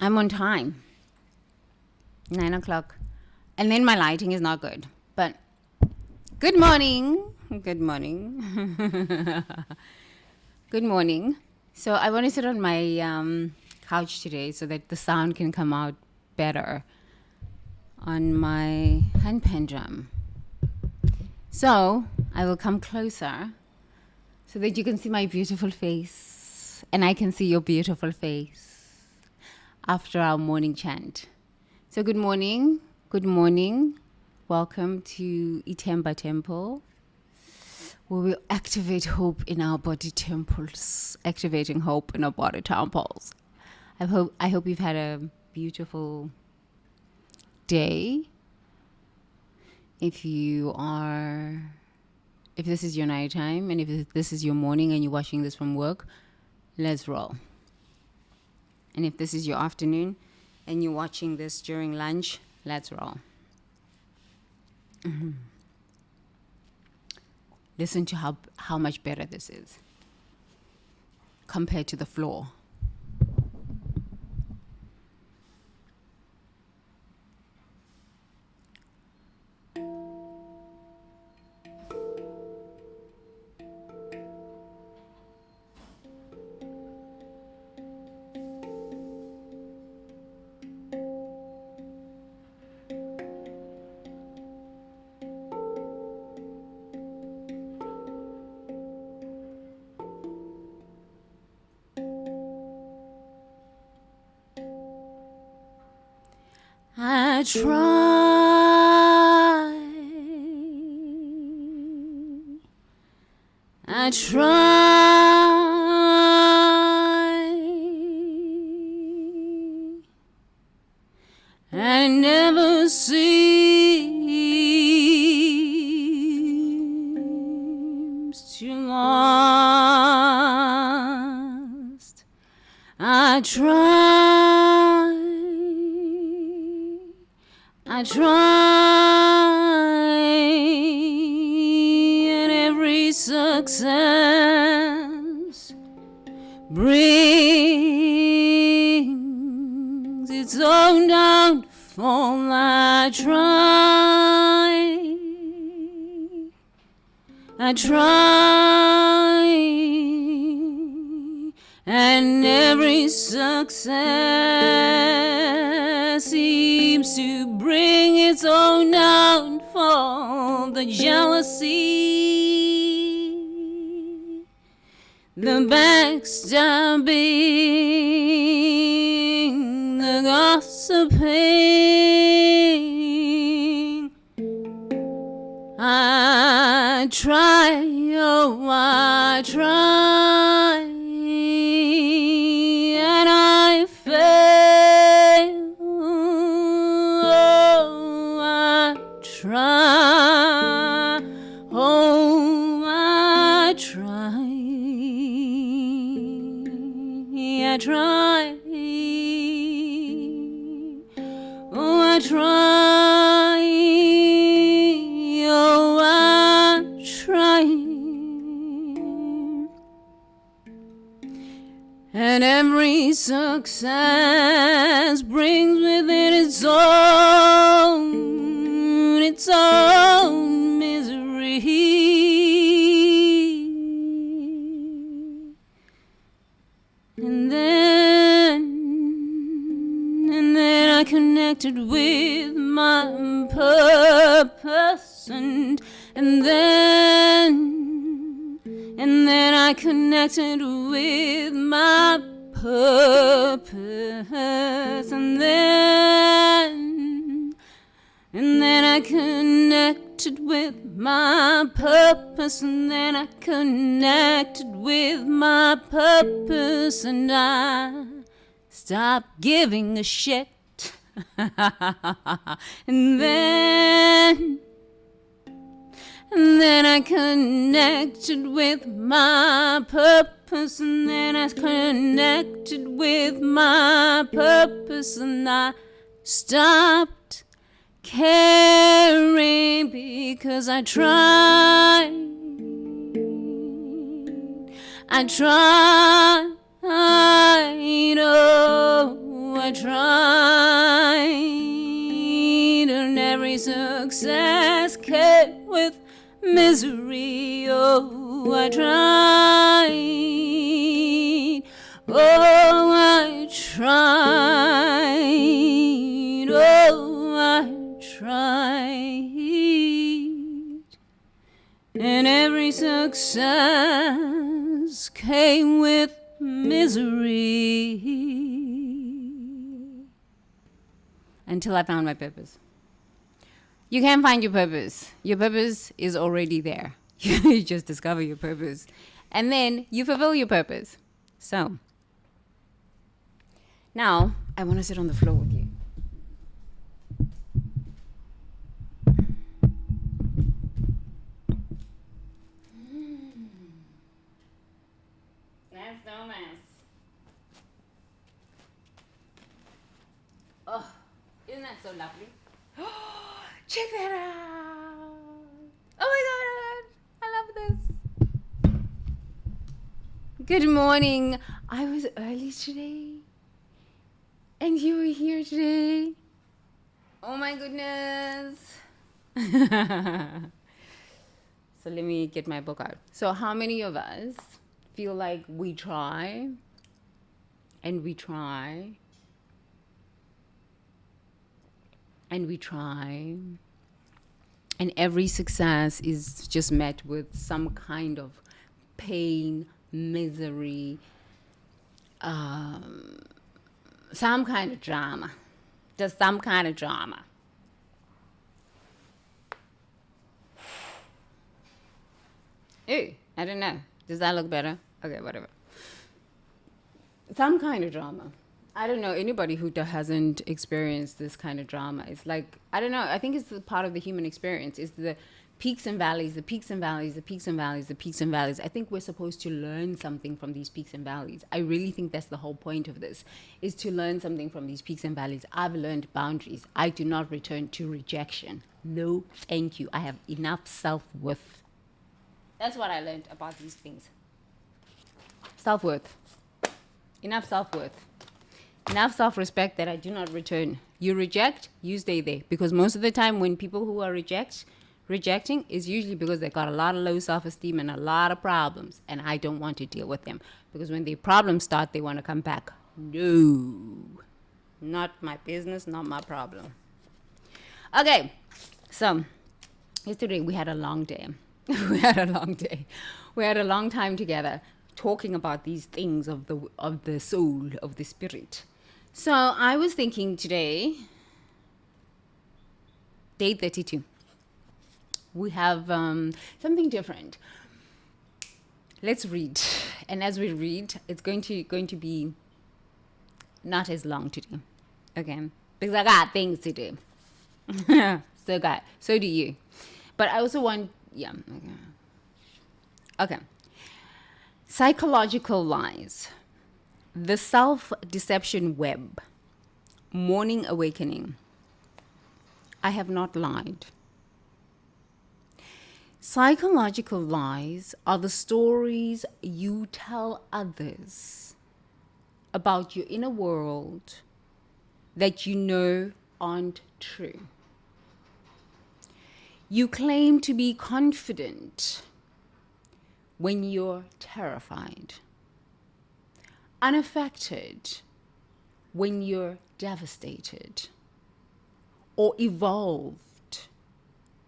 I'm on time. 9 o'clock. And then my lighting is not good. But good morning. Good morning. Good morning. So I want to sit on my couch today so that the sound can come out better on my handpan drum. So I will come closer so that you can see my beautiful face and I can see your beautiful face after our morning chant. So good morning. Good morning. Welcome to iThembaTemple, where we activate hope in our body temples, activating hope in our body temples. I hope you've had a beautiful day. If this is your nighttime and if this is your morning and you're watching this from work, let's roll. And if this is your afternoon and you're watching this during lunch, let's roll. Mm-hmm. Listen to how much better this is compared to the floor. I try, I never seems to lost. I try, and every success brings its own downfall. I try, and every success seems to bring its own downfall. The jealousy, the backstabbing, the gossiping. I try, oh I try, and I fail. Oh, I try, oh I try, I try, oh I try, oh I try. And every success brings with it its own misery. And then I connected with my purpose, and then I connected with my purpose, and then I connected with my purpose, and then I connected with my purpose, and I stopped giving a shit. And then I connected with my purpose, and then I connected with my purpose, and I stopped caring because I tried, oh I tried, and every success came with misery. Oh, I tried. Oh, I tried. Oh, I tried. And every success came with misery. Until I found my purpose. You can't find your purpose. Your purpose is already there. You just discover your purpose. And then you fulfill your purpose. So, now I want to sit on the floor with you. That's so nice. Oh, isn't that so lovely? Check that out. Oh my God, I love this. Good morning. I was early today. And you were here today. Oh my goodness. So let me get my book out. So how many of us feel like we try and we try and we try, and every success is just met with some kind of pain, misery, some kind of drama, just some kind of drama. Ew, I don't know. Does that look better? Okay, whatever. Some kind of drama. I don't know anybody who hasn't experienced this kind of drama. It's like, I don't know. I think it's the part of the human experience. It's the peaks and valleys, the peaks and valleys, the peaks and valleys, the peaks and valleys. I think we're supposed to learn something from these peaks and valleys. I really think that's the whole point of this, is to learn something from these peaks and valleys. I've learned boundaries. I do not return to rejection. No, thank you. I have enough self-worth. That's what I learned about these things. Self-worth. Enough self-worth. Enough self-respect that I do not return. You reject, you stay there. Because most of the time when people who are rejecting is usually because they got a lot of low self-esteem and a lot of problems. And I don't want to deal with them. Because when the problems start, they want to come back. No. Not my business, not my problem. Okay. So, yesterday we had a long day. We had a long day. We had a long time together talking about these things of the soul, of the spirit. So I was thinking today, day 32, we have something different. Let's read. And as we read, it's going to be not as long today. Okay? Because I got things to do. So do you. But I also want, yeah. Okay. Psychological lies. The self-deception web. Morning awakening. I have not lied. Psychological lies are the stories you tell others about your inner world that you know aren't true. You claim to be confident when you're terrified, unaffected when you're devastated, or evolved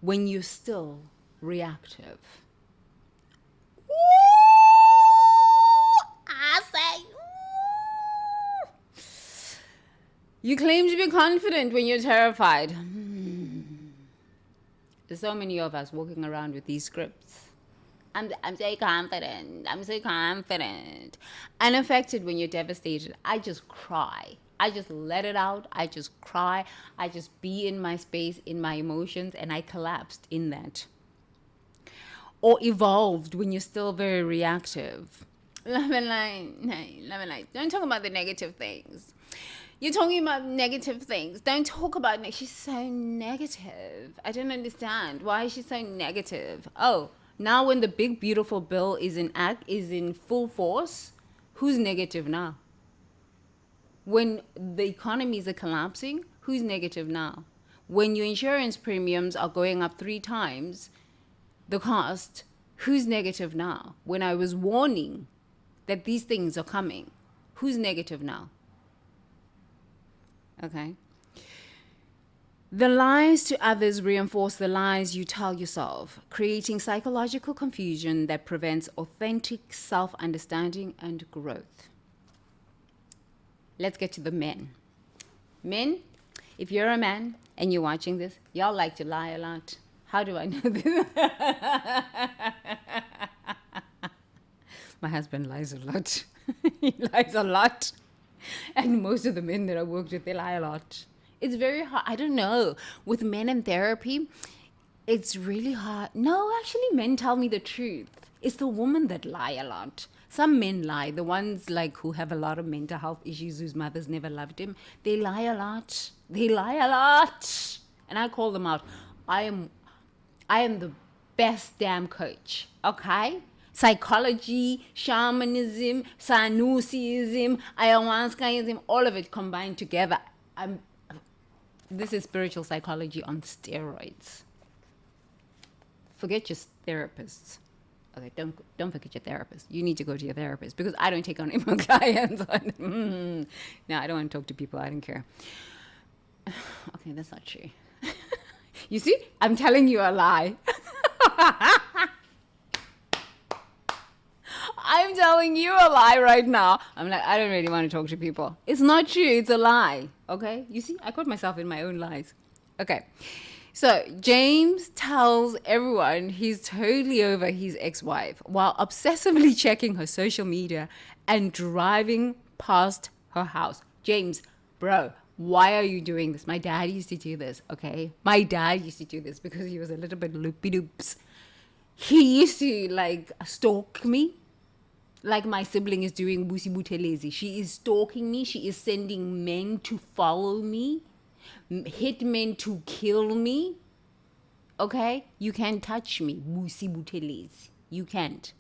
when you're still reactive. I say, you claim to be confident when you're terrified. There's so many of us walking around with these scripts. I'm so confident. I'm so confident. Unaffected when you're devastated. I just cry. I just let it out. I just cry. I just be in my space, in my emotions, and I collapsed in that. Or evolved when you're still very reactive. Don't talk about the negative things. You're talking about negative things. Don't talk about she's so negative. I don't understand. Why is she so negative? Oh, now when the big beautiful bill is in full force, who's negative now? When the economies are collapsing, who's negative now? When your insurance premiums are going up 3 times the cost, who's negative now? When I was warning that these things are coming, who's negative now? Okay. The lies to others reinforce the lies you tell yourself, creating psychological confusion that prevents authentic self-understanding and growth. Let's get to the men. Men, if you're a man and you're watching this, y'all like to lie a lot. How do I know this? My husband lies a lot. He lies a lot. And most of the men that I worked with, they lie a lot. It's very hard. I don't know. With men in therapy, it's really hard. No, actually, men tell me the truth. It's the women that lie a lot. Some men lie. The ones like who have a lot of mental health issues, whose mothers never loved him, they lie a lot. They lie a lot. And I call them out. I am the best damn coach. Okay? Psychology, shamanism, Sanusiism, ayahuascaism, all of it combined together. This is spiritual psychology on steroids. Forget your therapists. Okay, don't forget your therapist. You need to go to your therapist because I don't take on any more clients. No, I don't want to talk to people. I don't care. Okay, that's not true. You see, I'm telling you a lie. I'm telling you a lie right now. I'm like, I don't really want to talk to people. It's not true. It's a lie. Okay? You see, I caught myself in my own lies. Okay. So James tells everyone he's totally over his ex-wife while obsessively checking her social media and driving past her house. James, bro, why are you doing this? My dad used to do this, okay? My dad used to do this because he was a little bit loopy-doops. He used to, like, stalk me. Like my sibling is doing Busi Butelezi. She is stalking me. She is sending men to follow me. Hitmen to kill me. Okay? You can't touch me. Busi Butelezi. You can't.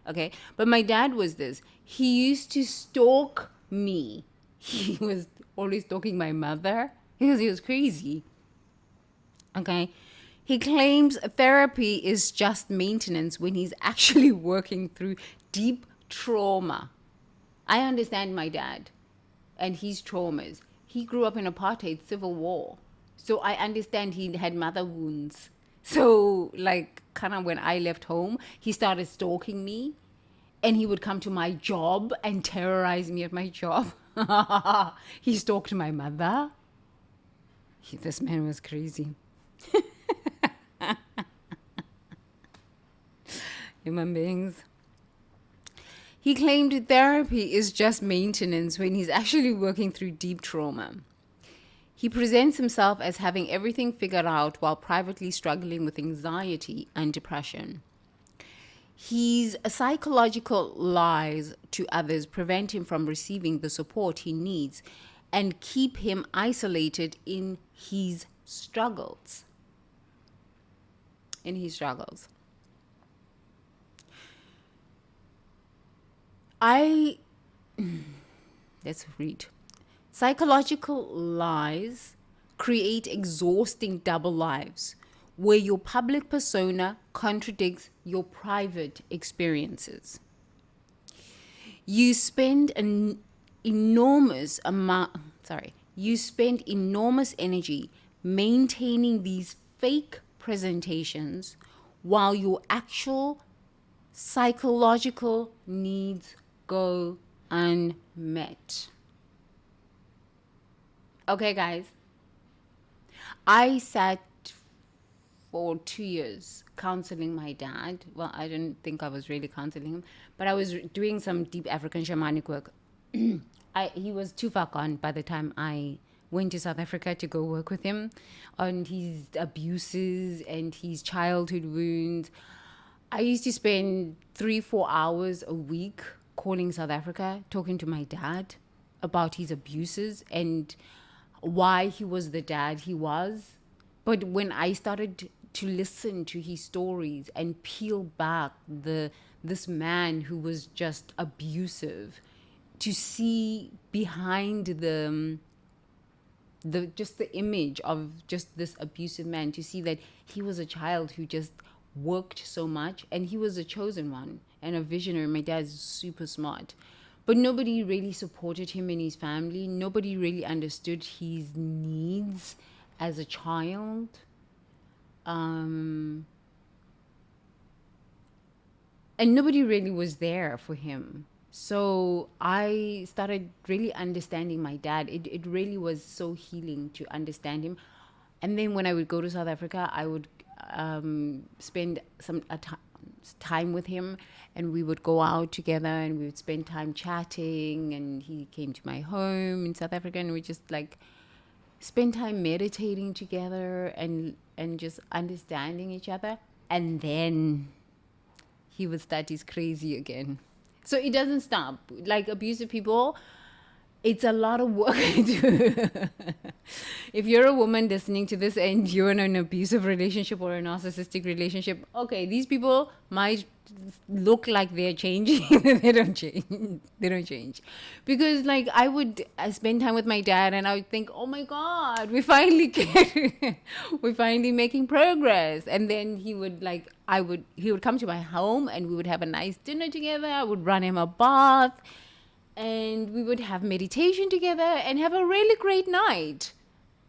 Okay? But my dad was this. He used to stalk me. He was always stalking my mother because he was crazy. Okay? He claims therapy is just maintenance when he's actually working through deep trauma. I understand my dad and his traumas. He grew up in apartheid, civil war. So I understand he had mother wounds. So like kind of when I left home, he started stalking me and he would come to my job and terrorize me at my job. He stalked my mother. This man was crazy. Human beings. He claimed therapy is just maintenance when he's actually working through deep trauma. He presents himself as having everything figured out while privately struggling with anxiety and depression. His psychological lies to others prevent him from receiving the support he needs and keep him isolated in his struggles. Let's read. Psychological lies create exhausting double lives where your public persona contradicts your private experiences. You spend enormous energy maintaining these fake presentations while your actual psychological needs go unmet. Okay, guys. I sat for 2 years counseling my dad. Well, I didn't think I was really counseling him, but I was doing some deep African shamanic work. He was too far gone by the time I went to South Africa to go work with him on his abuses and his childhood wounds. I used to spend 3-4 hours a week calling South Africa, talking to my dad about his abuses and why he was the dad he was. But when I started to listen to his stories and peel back this man who was just abusive, to see behind the image of just this abusive man, to see that he was a child who just worked so much, and he was a chosen one and a visionary. My dad's super smart, but nobody really supported him in his family. Nobody really understood his needs as a child. And nobody really was there for him. So I started really understanding my dad. It really was so healing to understand him. And then when I would go to South Africa, I would spend some time with him, and we would go out together and we would spend time chatting, and he came to my home in South Africa, and we just like spend time meditating together and just understanding each other. And then he would start his crazy again. So it doesn't stop. Like abusive people, it's a lot of work to do. If you're a woman listening to this and you're in an abusive relationship or a narcissistic relationship, okay, these people might look like they're changing. They don't change. They don't change. Because like I spend time with my dad and I would think, oh my God, we're finally making progress. And then he would come to my home and we would have a nice dinner together. I would run him a bath. And we would have meditation together and have a really great night.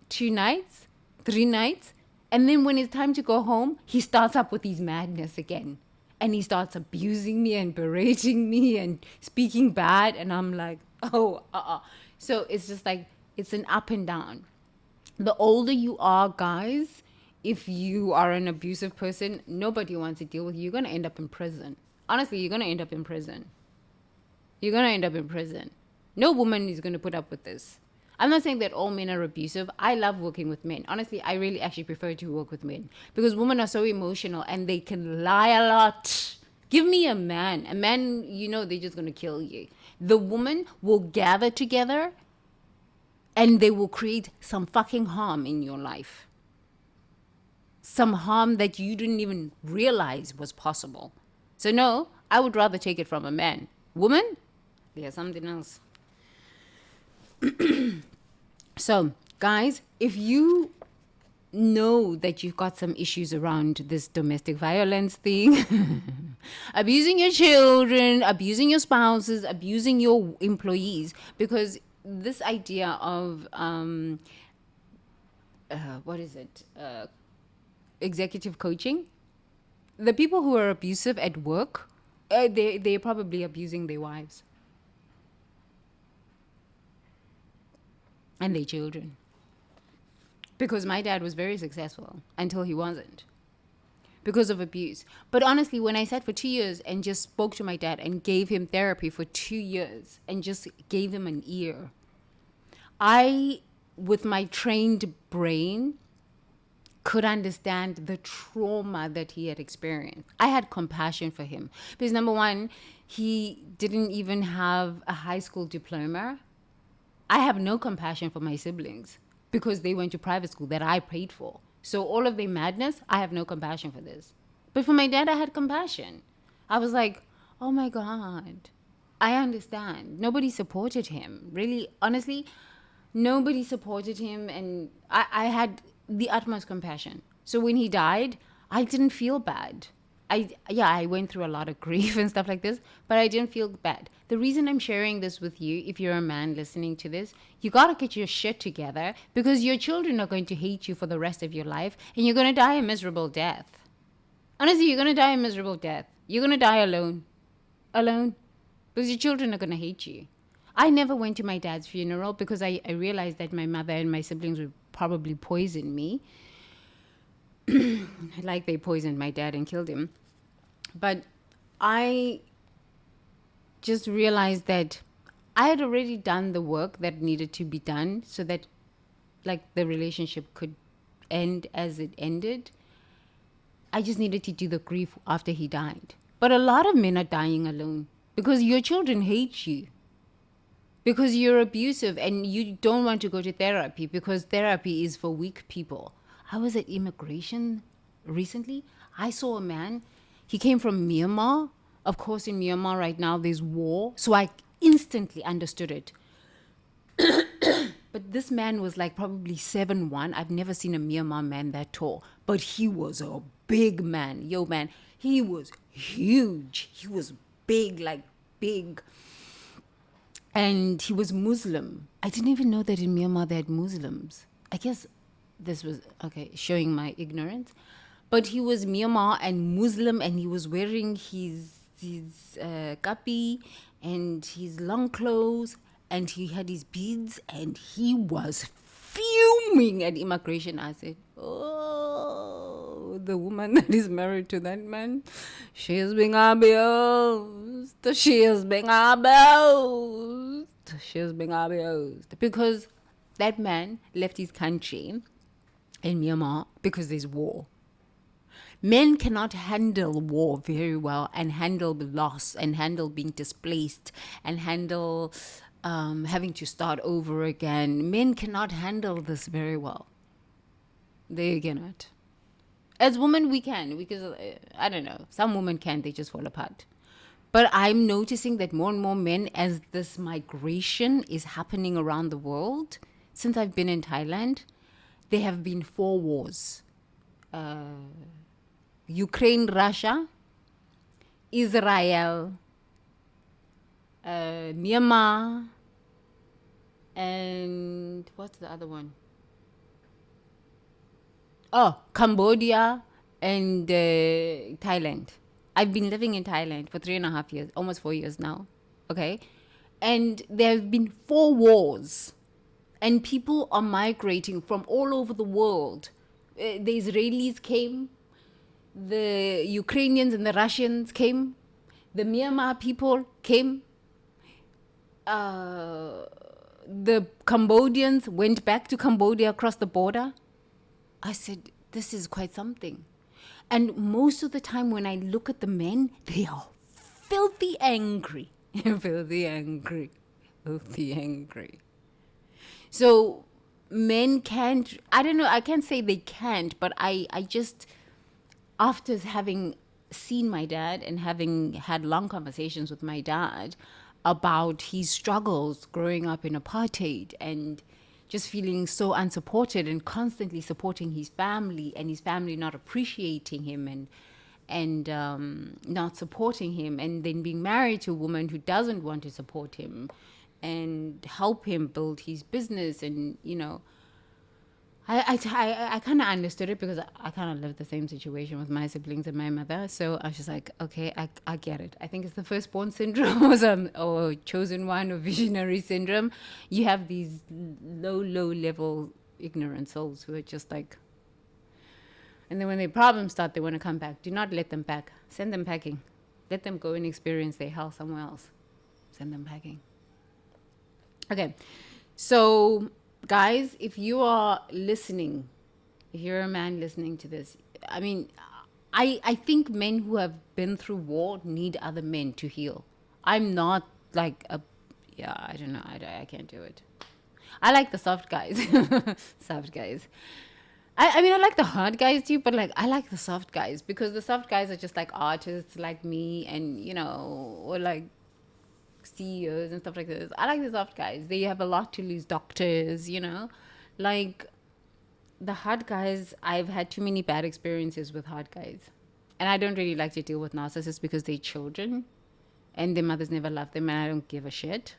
2 nights, 3 nights. And then when it's time to go home, he starts up with his madness again. And he starts abusing me and berating me and speaking bad. And I'm like, So it's just like, it's an up and down. The older you are, guys, if you are an abusive person, nobody wants to deal with you. You're going to end up in prison. Honestly, you're going to end up in prison. You're going to end up in prison. No woman is going to put up with this. I'm not saying that all men are abusive. I love working with men. Honestly, I really actually prefer to work with men because women are so emotional and they can lie a lot. Give me a man. A man, they're just going to kill you. The woman will gather together and they will create some fucking harm in your life. Some harm that you didn't even realize was possible. So no, I would rather take it from a man. Woman? There's something else. So, guys, if you know that you've got some issues around this domestic violence thing, abusing your children, abusing your spouses, abusing your employees, because this idea of, executive coaching, the people who are abusive at work, they're probably abusing their wives. And their children. Because my dad was very successful until he wasn't. Because of abuse. But honestly, when I sat for 2 years and just spoke to my dad and gave him therapy for 2 years and just gave him an ear, I, with my trained brain, could understand the trauma that he had experienced. I had compassion for him. Because number one, he didn't even have a high school diploma. I have no compassion for my siblings because they went to private school that I paid for. So all of their madness, I have no compassion for this. But for my dad, I had compassion. I was like, oh my God, I understand. Nobody supported him. Really, honestly, nobody supported him. And I had the utmost compassion. So when he died, I didn't feel bad. I went through a lot of grief and stuff like this, but I didn't feel bad. The reason I'm sharing this with you, if you're a man listening to this, you got to get your shit together because your children are going to hate you for the rest of your life and you're going to die a miserable death. Honestly, you're going to die a miserable death. You're going to die alone. Alone. Because your children are going to hate you. I never went to my dad's funeral because I realized that my mother and my siblings would probably poison me. Like they poisoned my dad and killed him. But I just realized that I had already done the work that needed to be done so that like the relationship could end as it ended. I just needed to do the grief after he died. But a lot of men are dying alone because your children hate you. Because you're abusive and you don't want to go to therapy because therapy is for weak people. I was at immigration recently. I saw a man. He came from Myanmar. Of course, in Myanmar right now, there's war. So instantly understood it. But this man was like probably 7'1". I've never seen a Myanmar man that tall, but he was a big man. Yo, man, he was huge. He was big, like big. And he was Muslim. I didn't even know that in Myanmar they had Muslims. I guess this was, okay, showing my ignorance. But he was Myanmar and Muslim, and he was wearing his kapi and his long clothes, and he had his beads, and he was fuming at immigration. I said, oh, the woman that is married to that man, she is being abused. She is being abused. She is being abused. Because that man left his country in Myanmar because there's war. Men cannot handle war very well, and handle the loss, and handle being displaced, and handle having to start over again. Men cannot handle this very well. They cannot. As women, we can, because I don't know, some women can, they just fall apart. But I'm noticing that more and more men, as this migration is happening around the world, since I've been in Thailand, there have been 4 wars. Ukraine, Russia, Israel, Myanmar, and what's the other one? Oh, Cambodia and Thailand. I've been living in Thailand for 3.5 years, almost 4 years now. Okay. And there have been 4 wars, and people are migrating from all over the world. The Israelis came, the Ukrainians and the Russians came, the Myanmar people came, the Cambodians went back to Cambodia across the border. I said, this is quite something. And most of the time when I look at the men, they are filthy angry. Filthy angry. Filthy angry. So men can't, I don't know, I can't say they can't, but I just, after having seen my dad and having had long conversations with my dad about his struggles growing up in apartheid, and just feeling so unsupported and constantly supporting his family, and his family not appreciating him and not supporting him, and then being married to a woman who doesn't want to support him and help him build his business. And you know, I kind of understood it, because I kind of lived the same situation with my siblings and my mother. So I was just like, okay, I get it. I think it's the firstborn syndrome or chosen one or visionary syndrome. You have these low level ignorant souls who are just like, and then when their problems start, they want to come back. Do not let them back. Send them packing. Let them go and experience their hell somewhere else. Send them packing. Okay, so guys, if you are listening, if you're a man listening to this, I mean, I think men who have been through war need other men to heal. I'm not like I don't know, I can't do it. I like the soft guys. Soft guys. I mean, I like the hard guys too, but like, I like the soft guys, because the soft guys are just like artists like me, and you know, or like CEOs and stuff like this. I like the soft guys. They have a lot to lose. Doctors, you know, like the hard guys. I've had too many bad experiences with hard guys, and I don't really like to deal with narcissists, because they're children and their mothers never loved them, and I don't give a shit.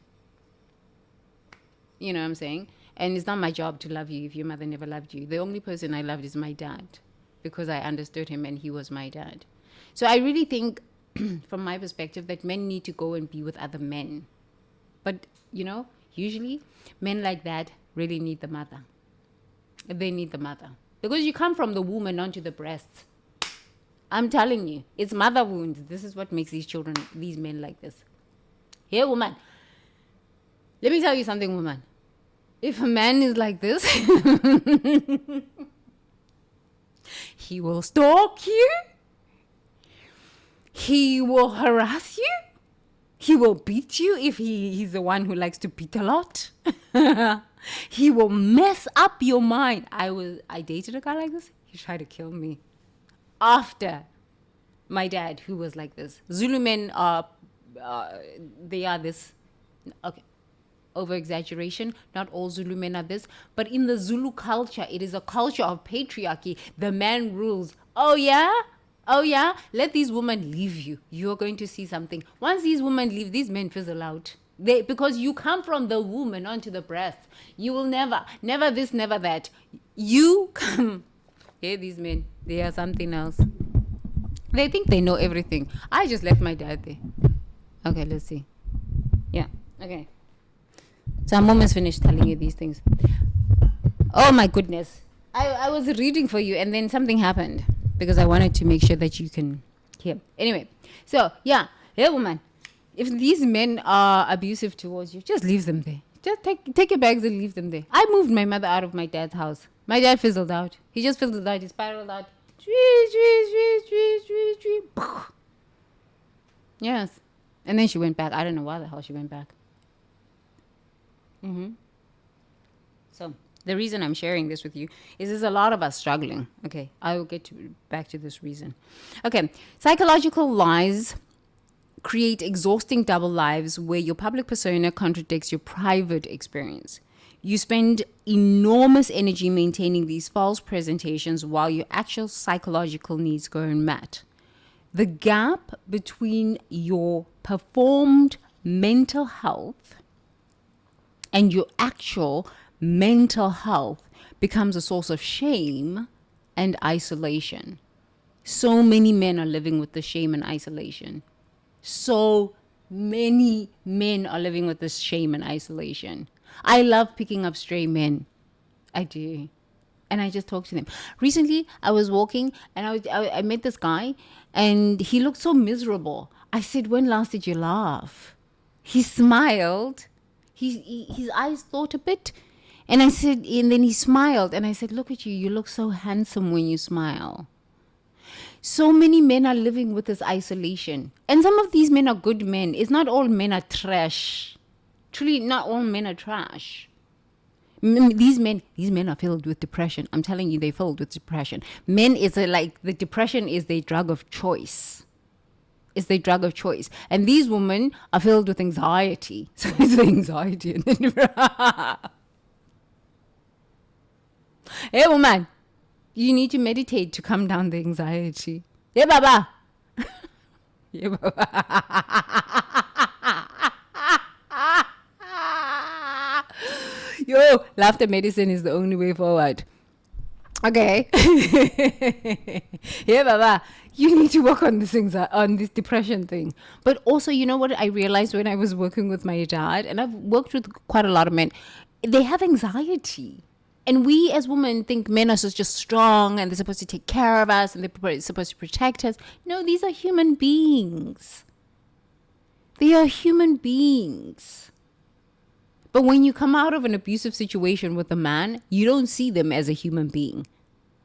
You know what I'm saying? And it's not my job to love you if your mother never loved you. The only person I loved is my dad, because I understood him and he was my dad. So I really think, from my perspective, that men need to go and be with other men. But, you know, usually men like that really need the mother. They need the mother. Because you come from the womb and onto the breasts. I'm telling you, it's mother wounds. This is what makes these children, these men like this. Here, woman. Let me tell you something, woman. If a man is like this, he will stalk you. He will harass you. He will beat you if he's the one who likes to beat a lot. He will mess up your mind. I dated a guy like this. He tried to kill me. After my dad, who was like this. Zulu men are, they are this. Okay, over exaggeration. Not all Zulu men are this, but in the Zulu culture, it is a culture of patriarchy. The man rules. Oh yeah, oh yeah. Let these women leave you. You're going to see something. Once these women leave, these men fizzle out. Because you come from the woman onto the breast. You will never this, never that. You come. Yeah, these men, they are something else. They think they know everything. I just left my dad there. Okay, let's see. Yeah, okay. So I'm almost finished telling you these things. Oh my goodness. I was reading for you and then something happened because I wanted to make sure that you can hear. Anyway, so yeah, woman. If these men are abusive towards you, just leave them there. Just take your bags and leave them there. I moved my mother out of my dad's house. My dad fizzled out. He just fizzled out. He spiraled out. Yes. And then she went back. I don't know why the hell she went back. So the reason I'm sharing this with you is there's a lot of us struggling. Okay, I will get back to this reason. Okay, psychological lies create exhausting double lives where your public persona contradicts your private experience. You spend enormous energy maintaining these false presentations while your actual psychological needs go unmet. The gap between your performed mental health and your actual mental health becomes a source of shame and isolation. So many men are living with the shame and isolation. So many men are living with this shame and isolation. I love picking up stray men. I do. And I just talk to them. Recently, I was walking and I met this guy and he looked so miserable. I said, when last did you laugh? He smiled. His eyes thought a bit. And I said, and then he smiled. And I said, look at you. You look so handsome when you smile. So many men are living with this isolation. And some of these men are good men. It's not all men are trash. Truly, not all men are trash. These men are filled with depression. I'm telling you, they're filled with depression. Men is like the depression is their drug of choice. It's their drug of choice. And these women are filled with anxiety. So it's the anxiety. And then hey, woman, you need to meditate to calm down the anxiety. Yeah, Baba. Yeah, Baba. Yo, laughter medicine is the only way forward. Okay. Yeah, Baba. You need to work on this depression thing. But also, you know what I realized when I was working with my dad, and I've worked with quite a lot of men, they have anxiety. And we as women think men are just strong and they're supposed to take care of us and they're supposed to protect us. No, these are human beings. They are human beings. But when you come out of an abusive situation with a man, you don't see them as a human being.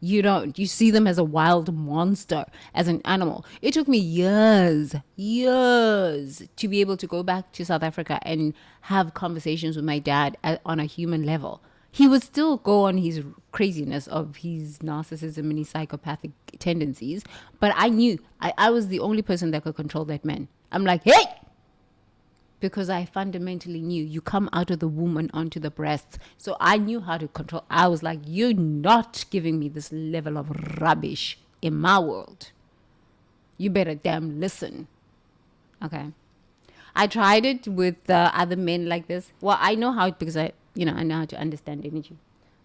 You don't. You see them as a wild monster, as an animal. It took me years to be able to go back to South Africa and have conversations with my dad on a human level. He would still go on his craziness of his narcissism and his psychopathic tendencies. But I knew I was the only person that could control that man. I'm like, hey! Because I fundamentally knew you come out of the womb and onto the breasts. So I knew how to control. I was like, you're not giving me this level of rubbish in my world. You better damn listen. Okay. I tried it with other men like this. Well, I know how, because I know how to understand energy.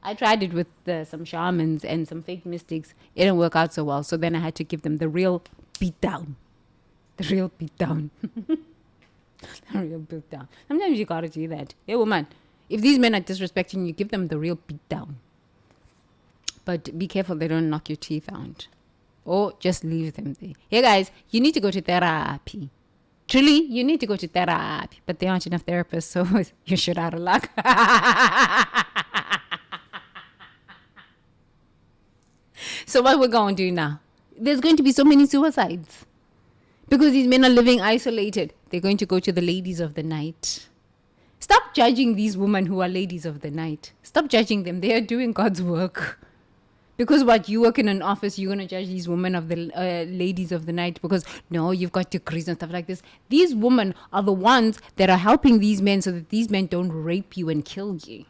I tried it with some shamans and some fake mystics. It didn't work out so well. So then I had to give them the real beat down. The real beat down. The real beat down. Sometimes you gotta do that. Yeah, woman. If these men are disrespecting you, give them the real beat down. But be careful they don't knock your teeth out. Or just leave them there. Hey guys, you need to go to therapy. Truly, you need to go to therapy. But there aren't enough therapists, so you're shit out of luck. So what we're going to do now? There's going to be so many suicides. Because these men are living isolated. They're going to go to the ladies of the night. Stop judging these women who are ladies of the night. Stop judging them. They are doing God's work. Because what, you work in an office, you're going to judge these women of the ladies of the night because, no, you've got degrees and stuff like this. These women are the ones that are helping these men so that these men don't rape you and kill you.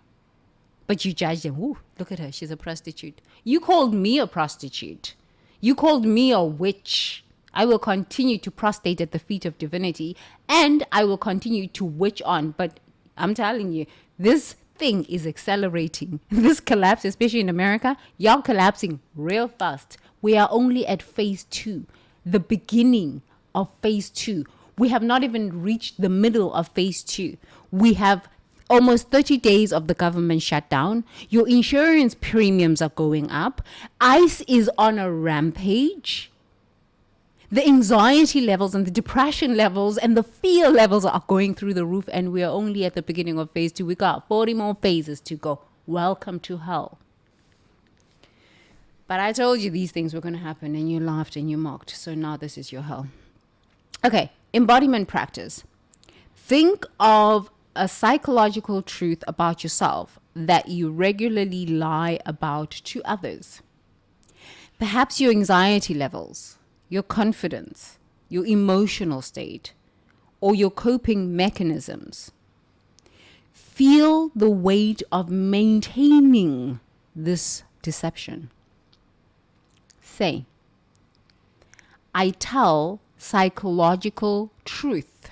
But you judge them. Ooh, look at her. She's a prostitute. You called me a prostitute. You called me a witch. I will continue to prostrate at the feet of divinity, and I will continue to witch on. But I'm telling you, this thing is accelerating. This collapse, especially in America, y'all collapsing real fast. We are only at phase 2, the beginning of phase 2. We have not even reached the middle of phase 2. We have almost 30 days of the government shutdown. Your insurance premiums are going up. ICE is on a rampage. The anxiety levels and the depression levels and the fear levels are going through the roof, and we are only at the beginning of phase 2. We got 40 more phases to go. Welcome to hell. But I told you these things were going to happen, and you laughed and you mocked. So now this is your hell. Okay, embodiment practice. Think of a psychological truth about yourself that you regularly lie about to others. Perhaps your anxiety levels, your confidence, your emotional state, or your coping mechanisms. Feel the weight of maintaining this deception. Say, I tell psychological truth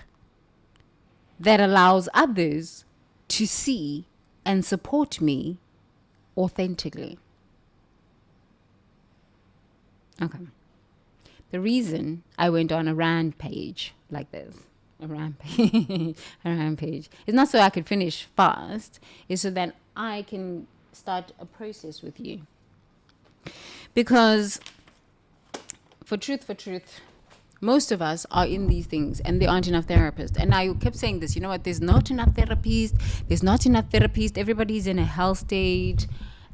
that allows others to see and support me authentically. Okay. The reason I went on a rampage like this, a rampage, it's not so I could finish fast, it's so that I can start a process with you. Because for truth, most of us are in these things and there aren't enough therapists. And I kept saying this, you know what, there's not enough therapists, everybody's in a hell state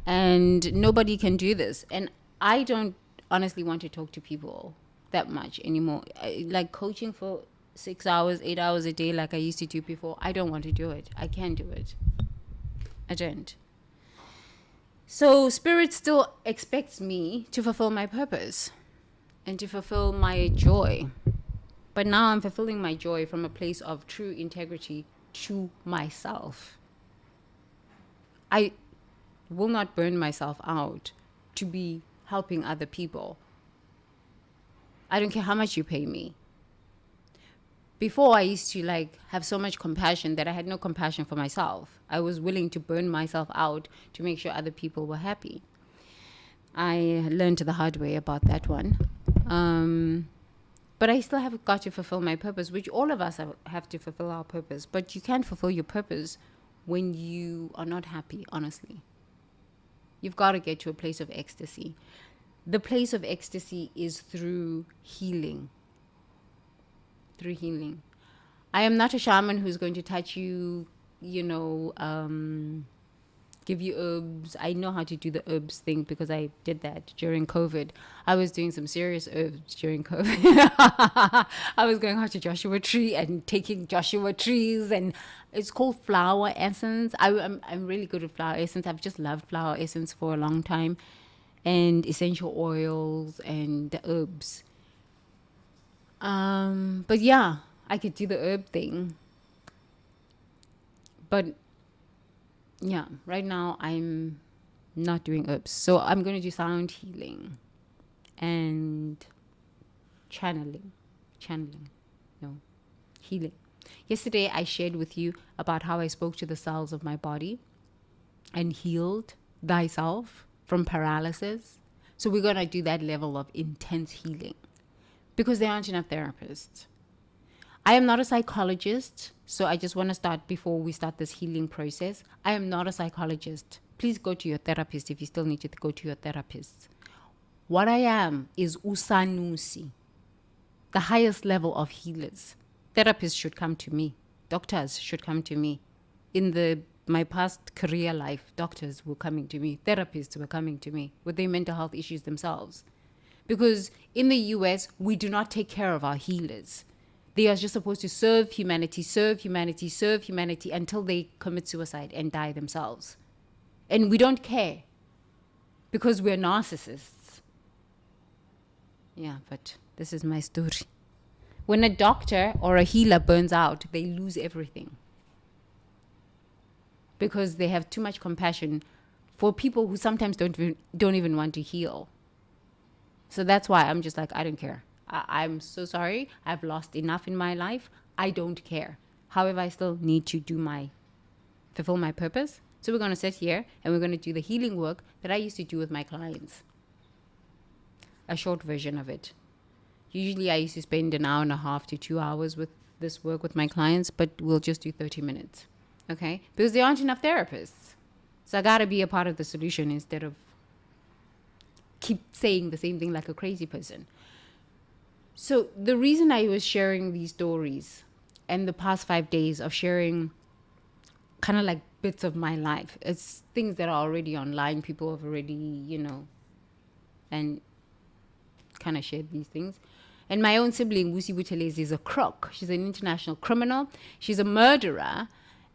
and nobody can do this. And I don't honestly want to talk to people that much anymore. Like coaching for 6 hours, 8 hours a day like I used to do before, I don't want to do it. I can't do it. I don't. So Spirit still expects me to fulfill my purpose and to fulfill my joy. But now I'm fulfilling my joy from a place of true integrity to myself. I will not burn myself out to be helping other people. I don't care how much you pay me. Before, I used to have so much compassion that I had no compassion for myself. I was willing to burn myself out to make sure other people were happy. I learned the hard way about that one. But I still have got to fulfill my purpose, which all of us have to fulfill our purpose. But you can't fulfill your purpose when you are not happy, honestly. You've got to get to a place of ecstasy. The place of ecstasy is through healing. Through healing. I am not a shaman who's going to touch you, give you herbs. I know how to do the herbs thing because I did that during COVID. I was doing some serious herbs during COVID. I was going out to Joshua Tree and taking Joshua trees, and it's called flower essence. I'm really good at flower essence. I've just loved flower essence for a long time, and essential oils and the herbs. But yeah, I could do the herb thing. But yeah, right now I'm not doing herbs. So I'm going to do sound healing and channeling. No, healing. Yesterday I shared with you about how I spoke to the cells of my body and healed thyself from paralysis. So we're going to do that level of intense healing because there aren't enough therapists. I am not a psychologist, so I just want to start before we start this healing process. I am not a psychologist. Please go to your therapist if you still need to go to your therapist. What I am is usanusi, the highest level of healers. Therapists should come to me. Doctors should come to me. In my past career life, doctors were coming to me. Therapists were coming to me with their mental health issues themselves. Because in the US, we do not take care of our healers. They are just supposed to serve humanity until they commit suicide and die themselves. And we don't care. because we're narcissists. Yeah, but this is my story. When a doctor or a healer burns out, they lose everything because they have too much compassion for people who sometimes don't even want to heal. So that's why I'm just like, I don't care. I'm so sorry. I've lost enough in my life. I don't care. However, I still need to fulfill my purpose. So we're going to sit here and we're going to do the healing work that I used to do with my clients. A short version of it. Usually I used to spend an hour and a half to 2 hours with this work with my clients, but we'll just do 30 minutes. Okay? Because there aren't enough therapists. So I got to be a part of the solution instead of keep saying the same thing like a crazy person. So the reason I was sharing these stories and the past 5 days of sharing kind of like bits of my life, it's things that are already online. People have already, and kind of shared these things. And my own sibling, Wusi Buthelezi, is a crook. She's an international criminal. She's a murderer.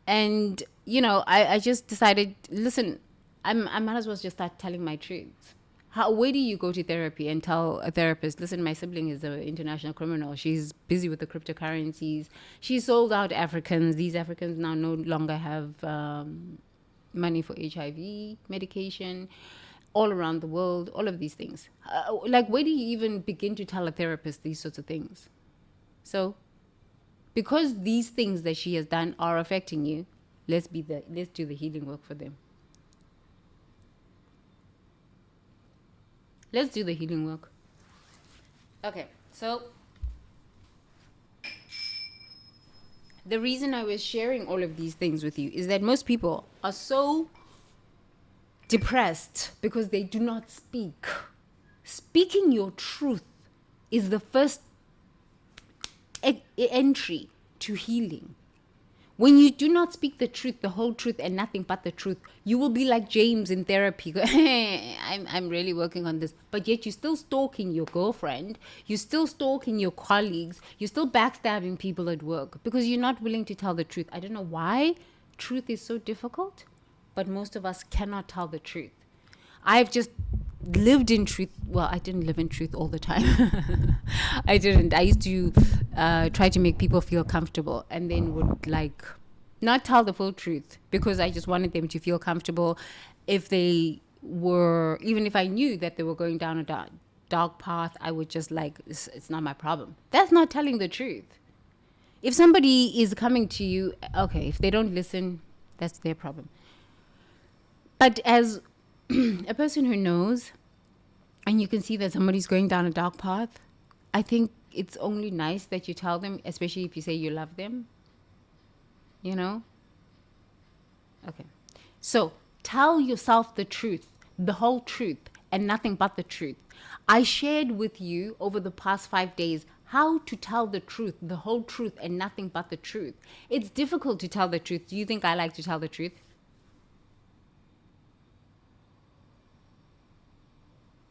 And, I just decided, listen, I might as well just start telling my truth. Where do you go to therapy and tell a therapist, listen, my sibling is an international criminal. She's busy with the cryptocurrencies. She sold out Africans. These Africans now no longer have money for HIV medication all around the world, all of these things. Where do you even begin to tell a therapist these sorts of things? So because these things that she has done are affecting you, let's do the healing work for them. Let's do the healing work. Okay, so the reason I was sharing all of these things with you is that most people are so depressed because they do not speak. Speaking your truth is the first entry to healing. When you do not speak the truth, the whole truth, and nothing but the truth, you will be like James in therapy. I'm really working on this. But yet you're still stalking your girlfriend. You're still stalking your colleagues. You're still backstabbing people at work because you're not willing to tell the truth. I don't know why truth is so difficult, but most of us cannot tell the truth. I've just lived in truth. Well, I didn't live in truth all the time. I didn't. I used to try to make people feel comfortable and then would not tell the full truth because I just wanted them to feel comfortable. If they were, even if I knew that they were going down a dark path, I would just it's not my problem. That's not telling the truth. If somebody is coming to you, okay, if they don't listen, that's their problem. But as a person who knows, and you can see that somebody's going down a dark path, I think it's only nice that you tell them, especially if you say you love them. Okay. So tell yourself the truth, the whole truth, and nothing but the truth. I shared with you over the past 5 days how to tell the truth, the whole truth, and nothing but the truth. It's difficult to tell the truth. Do you think I like to tell the truth?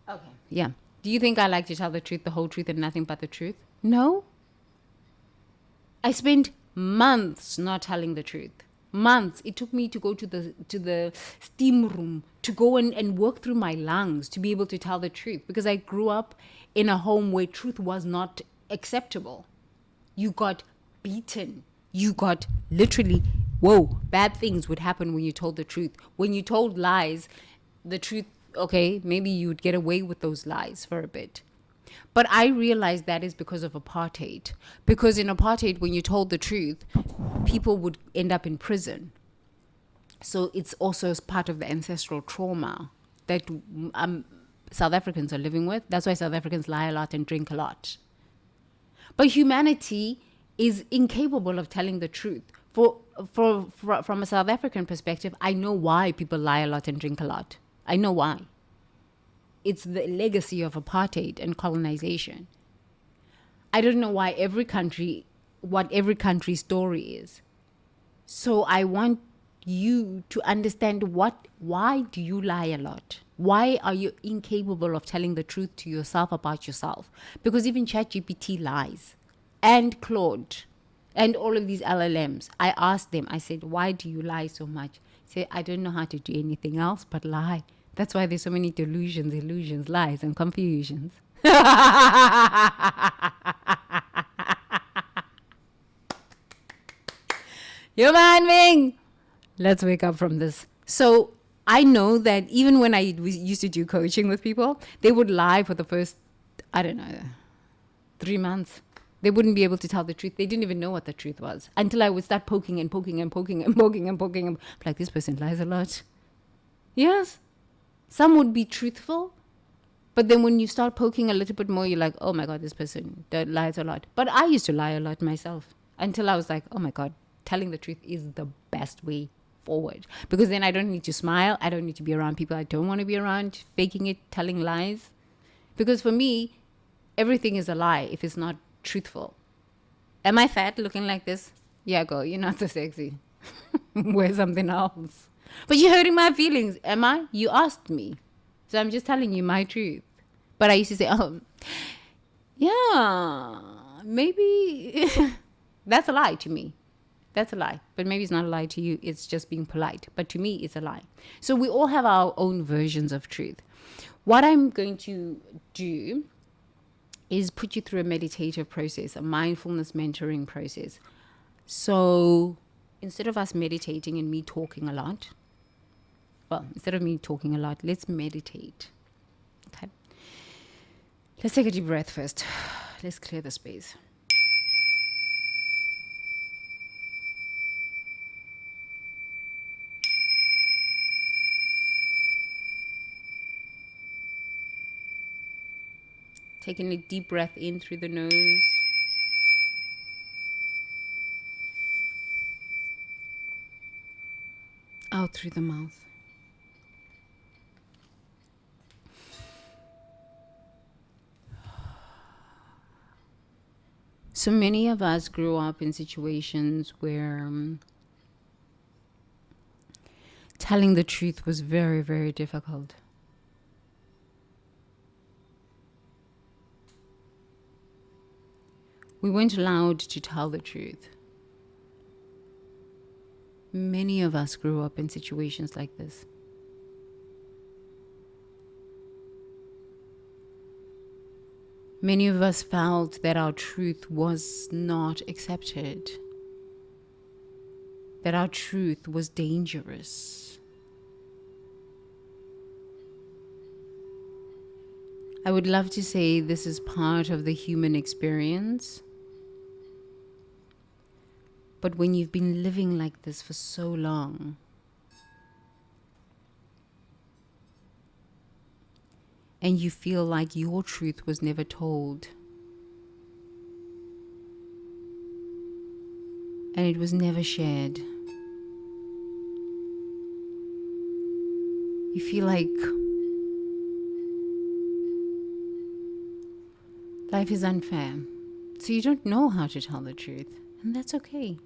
Okay. Yeah. Do you think I like to tell the truth, the whole truth, and nothing but the truth? No. I spent months not telling the truth. Months. It took me to go to the steam room to go and work through my lungs to be able to tell the truth, because I grew up in a home where truth was not acceptable. You got beaten. You got literally, bad things would happen when you told the truth. When you told lies, the truth, okay, maybe you'd get away with those lies for a bit. But I realized that is because of apartheid. Because in apartheid, when you told the truth, people would end up in prison. So it's also part of the ancestral trauma that South Africans are living with. That's why South Africans lie a lot and drink a lot. But humanity is incapable of telling the truth. From a South African perspective, I know why people lie a lot and drink a lot. I know why. It's the legacy of apartheid and colonization. I don't know why what every country's story is. So I want you to understand why do you lie a lot? Why are you incapable of telling the truth to yourself about yourself? Because even ChatGPT lies, and Claude, and all of these LLMs. I asked them, I said, why do you lie so much? Say, I don't know how to do anything else but lie. That's why there's so many delusions, illusions, lies, and confusions. Human being, let's wake up from this. So I know that even when I used to do coaching with people, they would lie for the first, I don't know, 3 months. They wouldn't be able to tell the truth. They didn't even know what the truth was until I would start poking and poking and poking and poking and poking. And like, this person lies a lot. Yes. Some would be truthful. But then when you start poking a little bit more, you're like, oh my God, this person lies a lot. But I used to lie a lot myself until I was like, oh my God, telling the truth is the best way forward. Because then I don't need to smile. I don't need to be around people I don't want to be around, faking it, telling lies. Because for me, everything is a lie if it's not truthful. Am I fat looking like this? Yeah, girl, you're not so sexy. Wear something else. But you're hurting my feelings. Am I? You asked me. So I'm just telling you my truth. But I used to say, oh, yeah, maybe that's a lie to me. That's a lie. But maybe it's not a lie to you. It's just being polite. But to me, it's a lie. So we all have our own versions of truth. What I'm going to do is put you through a meditative process, a mindfulness mentoring process. So instead of us meditating and me talking a lot, instead of me talking a lot, let's meditate. Okay. Let's take a deep breath first. Let's clear the space. Taking a deep breath in through the nose. Out through the mouth. So many of us grew up in situations where telling the truth was very, very difficult. We weren't allowed to tell the truth. Many of us grew up in situations like this. Many of us felt that our truth was not accepted, that our truth was dangerous. I would love to say this is part of the human experience. But when you've been living like this for so long, and you feel like your truth was never told, and it was never shared, you feel like life is unfair. So you don't know how to tell the truth, and that's okay.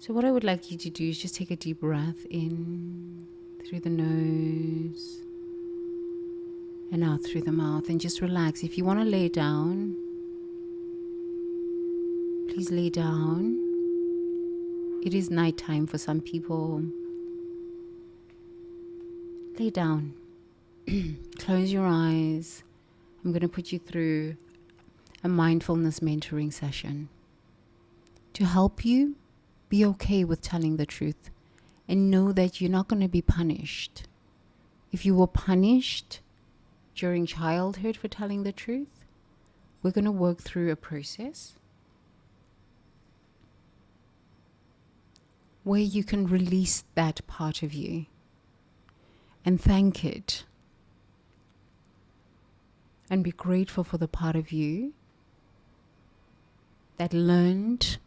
So what I would like you to do is just take a deep breath in through the nose and out through the mouth, and just relax. If you want to lay down, please lay down. It is nighttime for some people. Lay down. Close your eyes. I'm going to put you through a mindfulness mentoring session to help you be okay with telling the truth and know that you're not going to be punished. If you were punished during childhood for telling the truth, we're going to work through a process where you can release that part of you and thank it and be grateful for the part of you that learned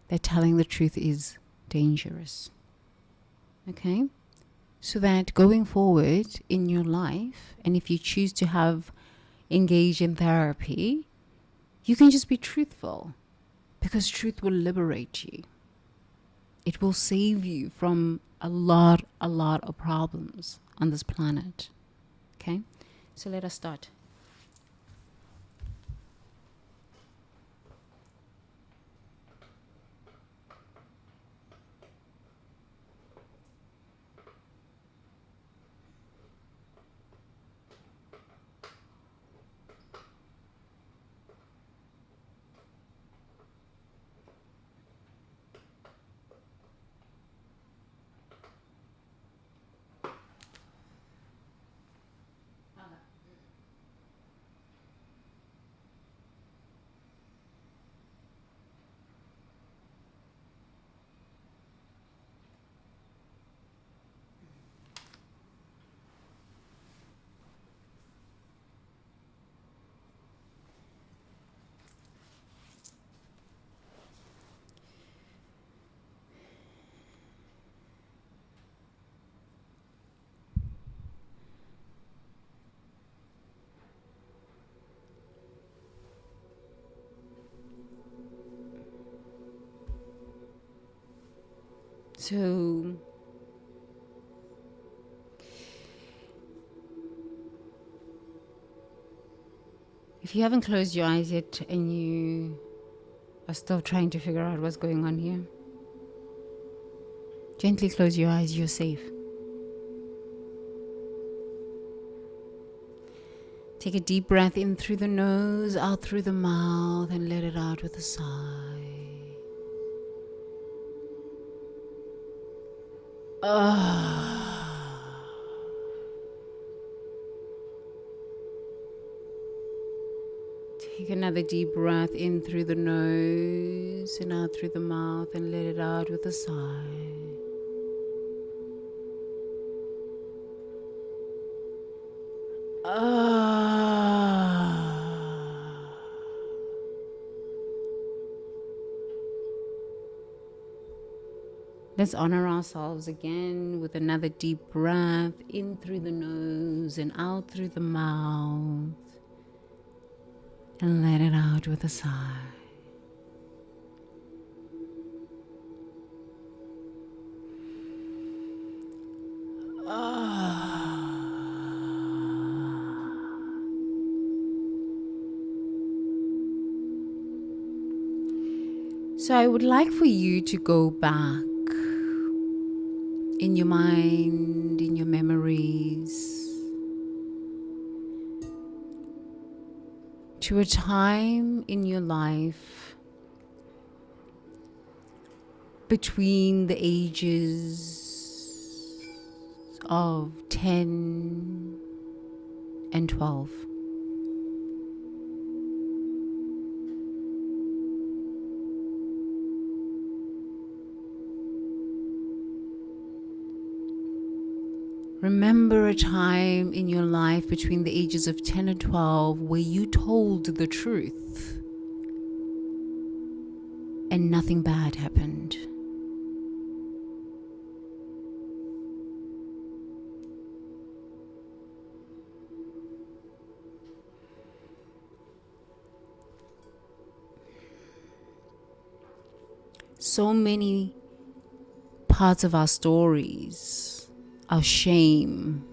that telling the truth is dangerous. Okay? So that going forward in your life, and if you choose to engage in therapy, you can just be truthful, because truth will liberate you. It will save you from a lot of problems on this planet. Okay? So let us start. So if you haven't closed your eyes yet and you are still trying to figure out what's going on here, gently close your eyes. You're safe. Take a deep breath in through the nose, out through the mouth, and let it out with a sigh. Take another deep breath in through the nose and out through the mouth, and let it out with a sigh. Let's honor ourselves again with another deep breath in through the nose and out through the mouth, and let it out with a sigh. So I would like for you to go back in your mind, in your memories, to a time in your life between the ages of 10 and 12. Remember a time in your life between the ages of 10 and 12 where you told the truth and nothing bad happened. So many parts of our stories, our shame,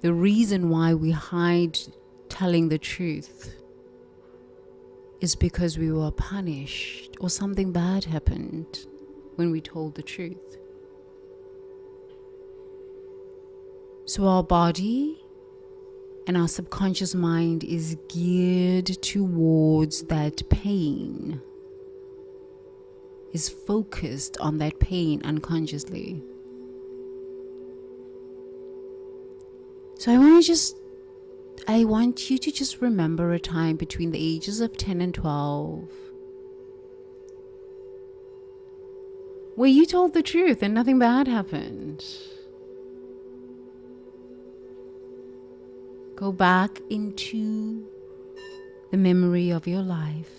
the reason why we hide telling the truth is because we were punished or something bad happened when we told the truth. So our body and our subconscious mind is geared towards that pain, is focused on that pain unconsciously. So I want you to just remember a time between the ages of 10 and 12 where you told the truth and nothing bad happened. Go back into the memory of your life,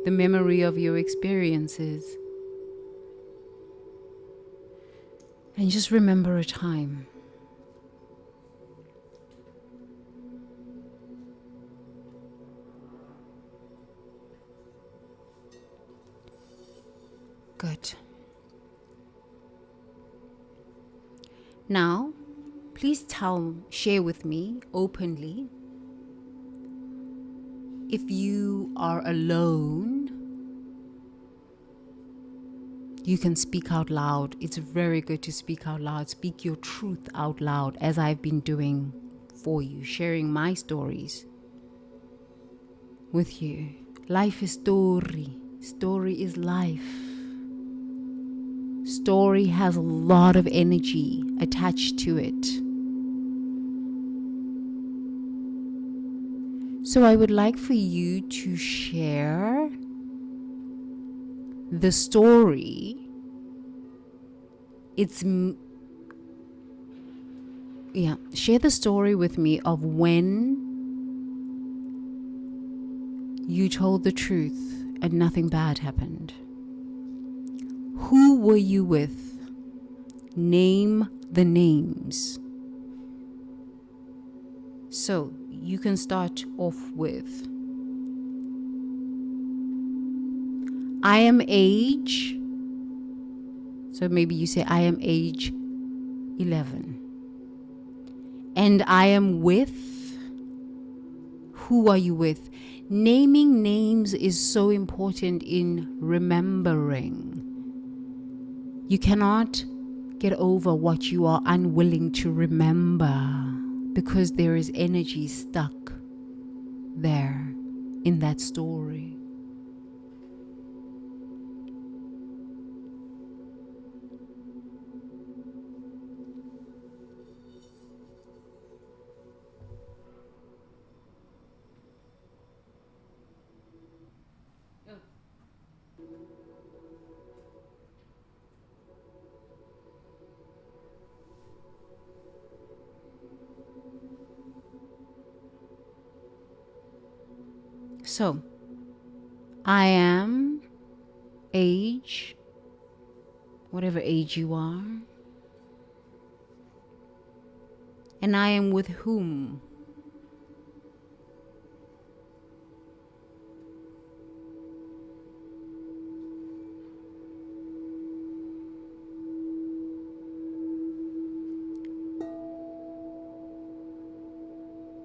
the memory of your experiences. And just remember a time. Good. Now, please share with me openly if you are alone. You can speak out loud. It's very good to speak out loud. Speak your truth out loud, as I've been doing for you, sharing my stories with you. Life is story. Story is life. Story has a lot of energy attached to it. So I would like for you to share the story. Share the story with me of when you told the truth and nothing bad happened. Who were you with? Name the names. So you can start off with I am age. So maybe you say, I am age 11. And I am with. Who are you with? Naming names is so important in remembering. You cannot get over what you are unwilling to remember, because there is energy stuck there in that story. So, I am age, whatever age you are, and I am with whom?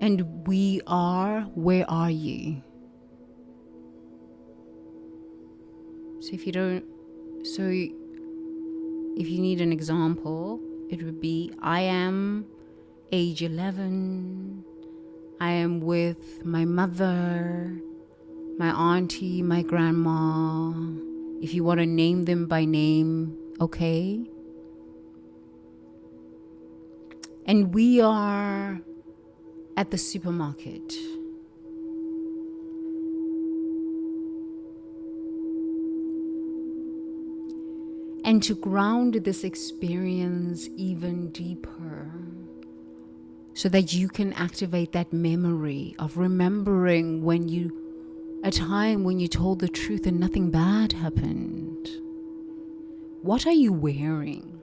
And we are, where are you? So if you need an example, it would be, I am age 11. I am with my mother, my auntie, my grandma. If you want to name them by name, okay. And we are at the supermarket. And to ground this experience even deeper, so that you can activate that memory of remembering a time when you told the truth and nothing bad happened. What are you wearing?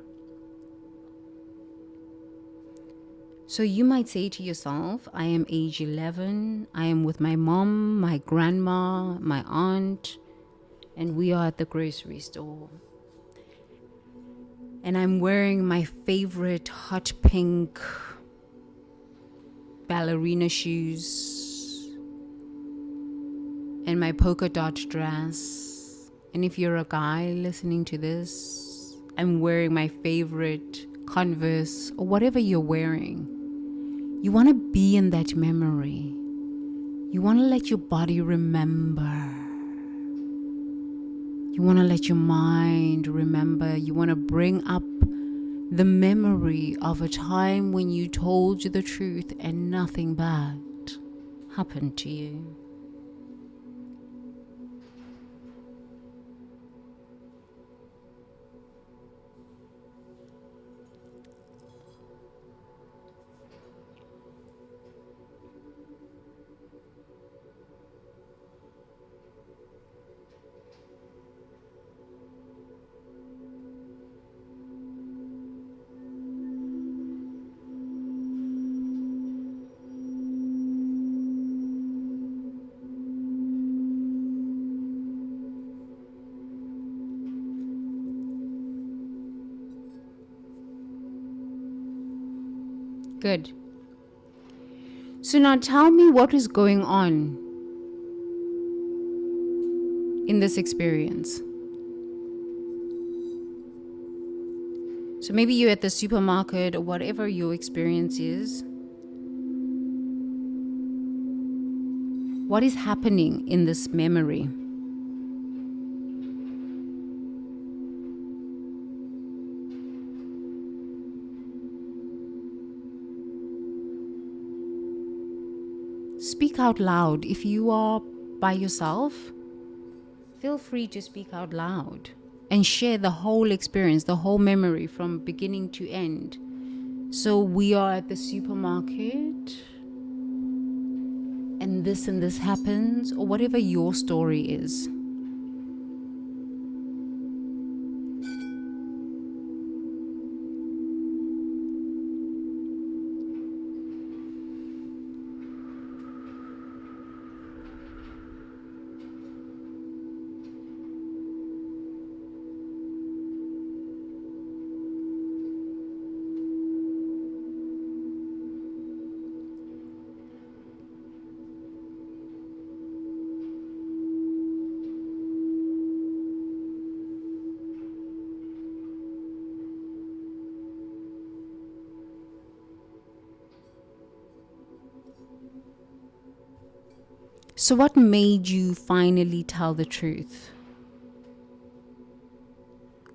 So you might say to yourself, I am age 11. I am with my mom, my grandma, my aunt, and we are at the grocery store. And I'm wearing my favorite hot pink ballerina shoes and my polka dot dress. And if you're a guy listening to this, I'm wearing my favorite Converse or whatever you're wearing. You want to be in that memory. You want to let your body remember. You want to let your mind remember. You want to bring up the memory of a time when you told you the truth and nothing bad happened to you. Good. So now tell me what is going on in this experience. So maybe you're at the supermarket or whatever your experience is. What is happening in this memory? Speak out loud. If you are by yourself, feel free to speak out loud and share the whole experience, the whole memory from beginning to end. So we are at the supermarket and this happens, or whatever your story is. So what made you finally tell the truth?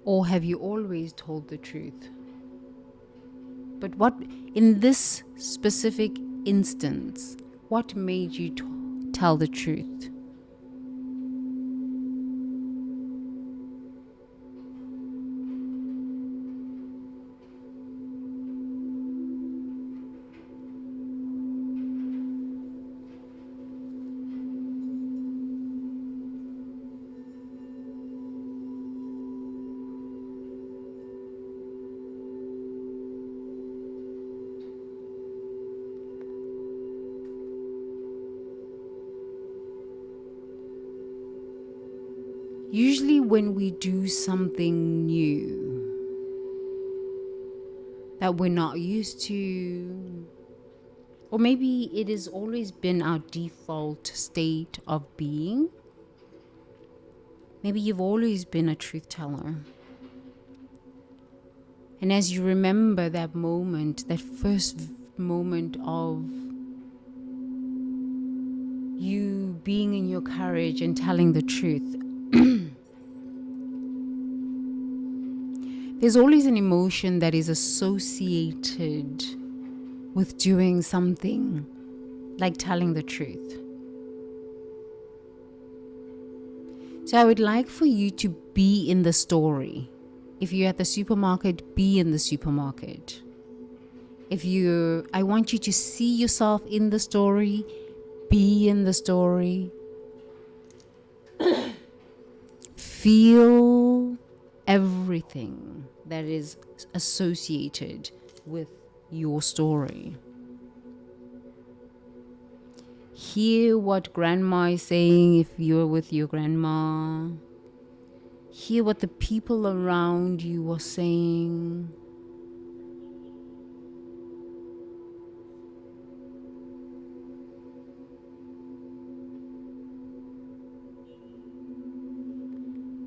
Or have you always told the truth? But what, in this specific instance, what made you tell the truth? Usually when we do something new that we're not used to, or maybe it has always been our default state of being, maybe you've always been a truth teller. And as you remember that moment, that first moment of you being in your courage and telling the truth, there's always an emotion that is associated with doing something like telling the truth. So I would like for you to be in the story. If you're at the supermarket, be in the supermarket. I want you to see yourself in the story, be in the story. Feel everything that is associated with your story. Hear what grandma is saying if you're with your grandma. Hear what the people around you are saying.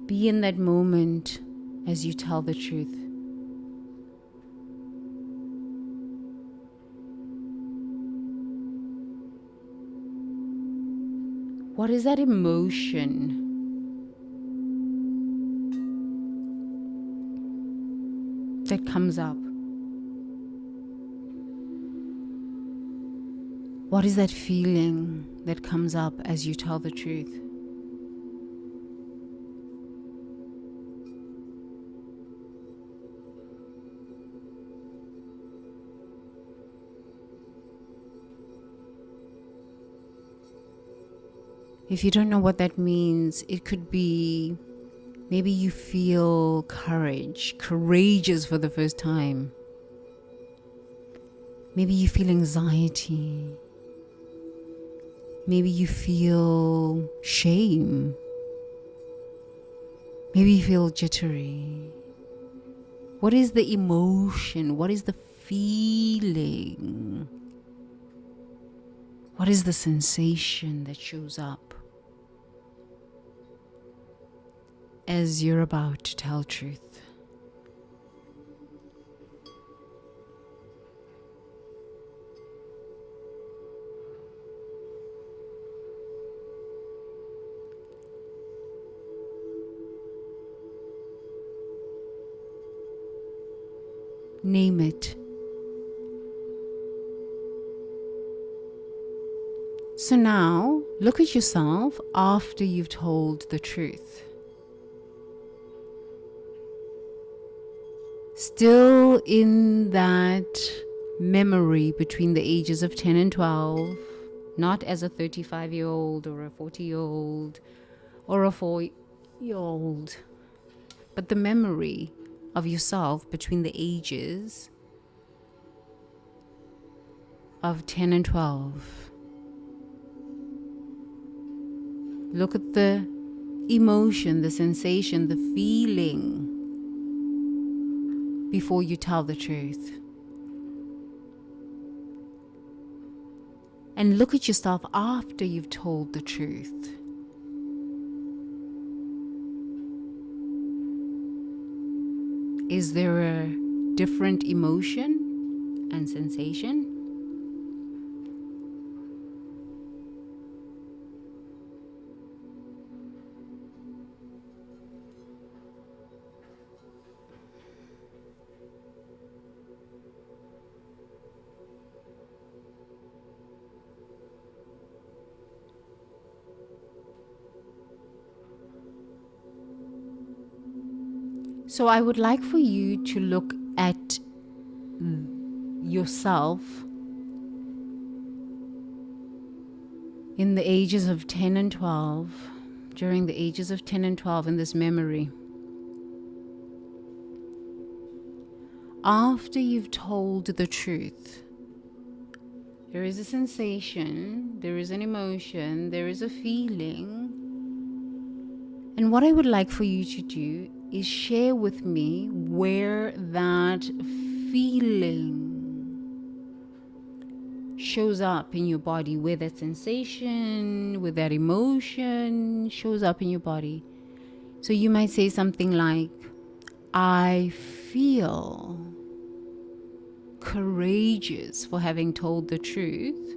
Be in that moment as you tell the truth. What is that emotion that comes up? What is that feeling that comes up as you tell the truth? If you don't know what that means, it could be maybe you feel courageous for the first time. Maybe you feel anxiety. Maybe you feel shame. Maybe you feel jittery. What is the emotion? What is the feeling? What is the sensation that shows up as you're about to tell truth? Name it. So now, look at yourself after you've told the truth. Still in that memory between the ages of 10 and 12, not as a 35-year-old or a 40-year-old or a 4-year-old, but the memory of yourself between the ages of 10 and 12. Look at the emotion, the sensation, the feeling before you tell the truth. And look at yourself after you've told the truth. Is there a different emotion and sensation? So I would like for you to look at yourself in the ages of 10 and 12, during the ages of 10 and 12 in this memory. After you've told the truth, there is a sensation, there is an emotion, there is a feeling. And what I would like for you to do is share with me where that feeling shows up in your body, where that sensation, where that emotion shows up in your body. So you might say something like, I feel courageous for having told the truth.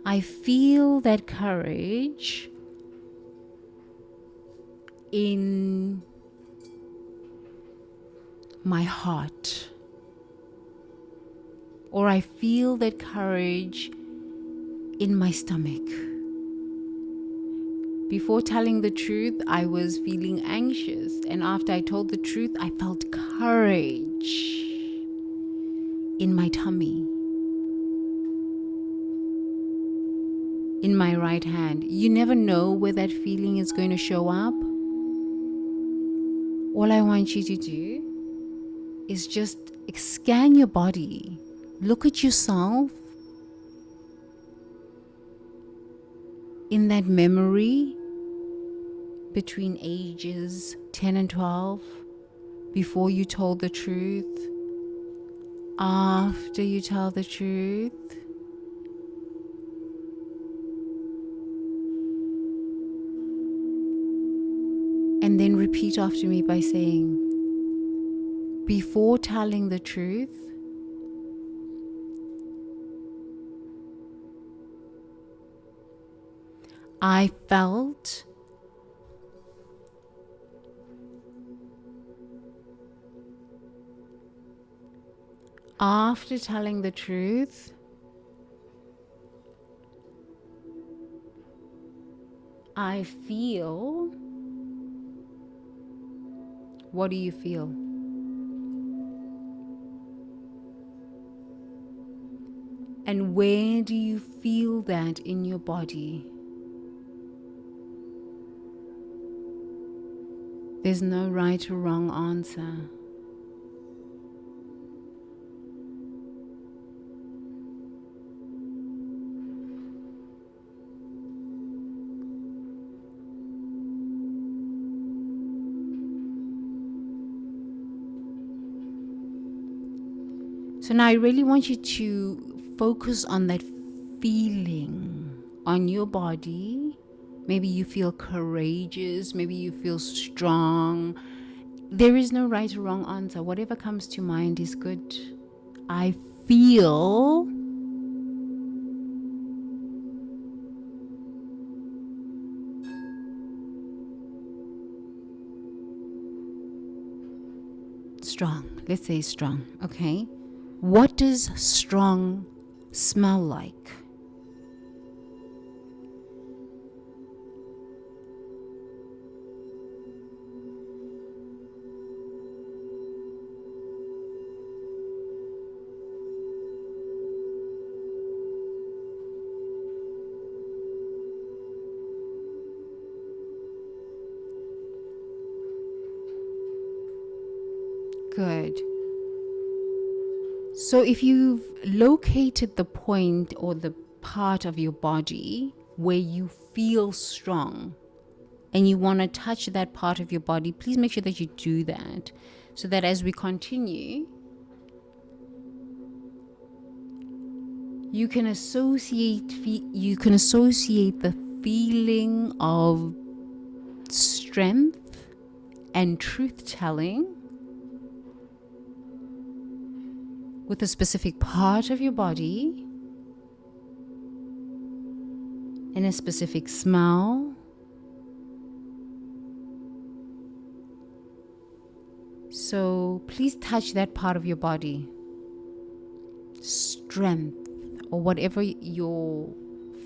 I feel that courage in my heart. Or I feel that courage in my stomach. Before telling the truth, I was feeling anxious. And after I told the truth, I felt courage in my tummy, in my right hand. You never know where that feeling is going to show up. All I want you to do is just scan your body. Look at yourself in that memory between ages 10 and 12, before you told the truth, after you tell the truth. And then repeat after me by saying, before telling the truth, I felt after telling the truth, I feel. What do you feel? And where do you feel that in your body? There's no right or wrong answer. So now I really want you to focus on that feeling on your body. Maybe you feel courageous, maybe you feel strong. There is no right or wrong answer. Whatever comes to mind is good. I feel strong. Let's say strong, okay? What does strong smell like? Good. So if you've located the point or the part of your body where you feel strong and you want to touch that part of your body, please make sure that you do that, so that as we continue, you can associate the feeling of strength and truth-telling with a specific part of your body and a specific smell. So please touch that part of your body. Strength, or whatever your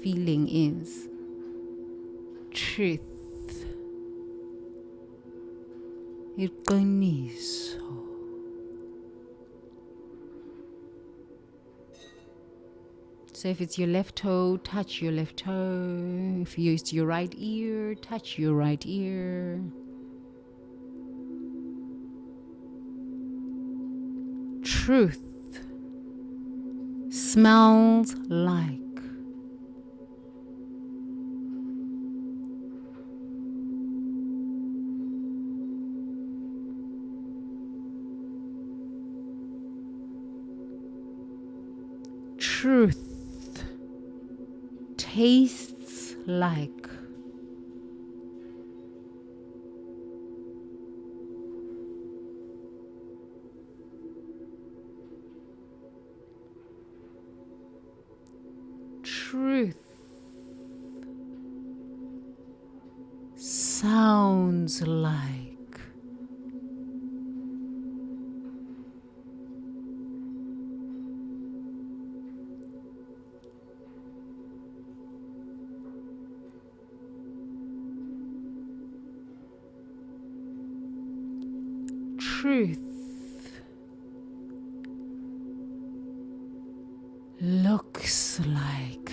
feeling is. Truth. iqiniso. So if it's your left toe, touch your left toe. If it's your right ear, touch your right ear. Truth smells like. Truth tastes like. Truth sounds like. Truth looks like.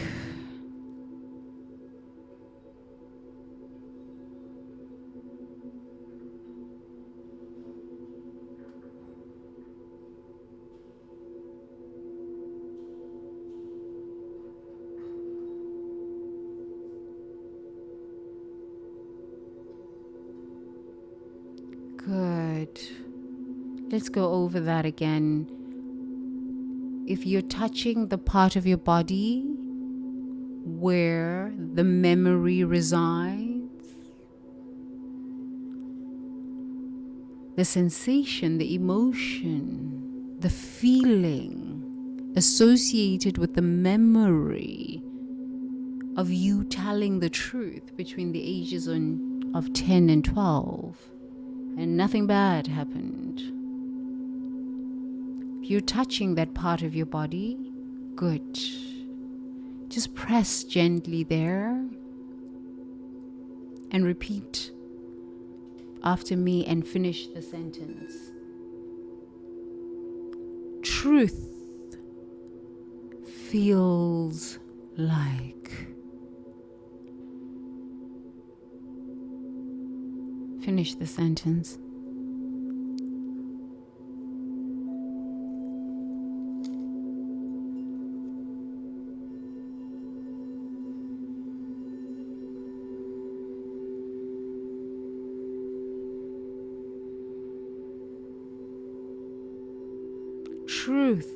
Good. Let's go over that again. If you're touching the part of your body where the memory resides, the sensation, the emotion, the feeling associated with the memory of you telling the truth between the ages of 10 and 12, and nothing bad happened. If you're touching that part of your body, good. Just press gently there and repeat after me and finish the sentence. Truth feels like. Finish the sentence. Truth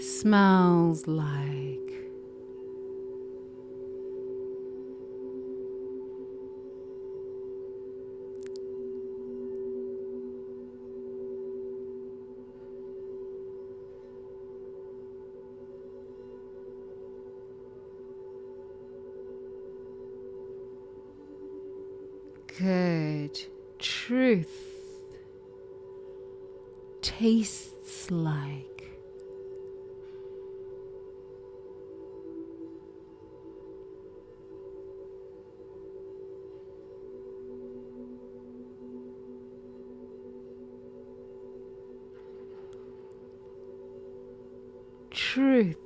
smells like. Good. Truth tastes like. Truth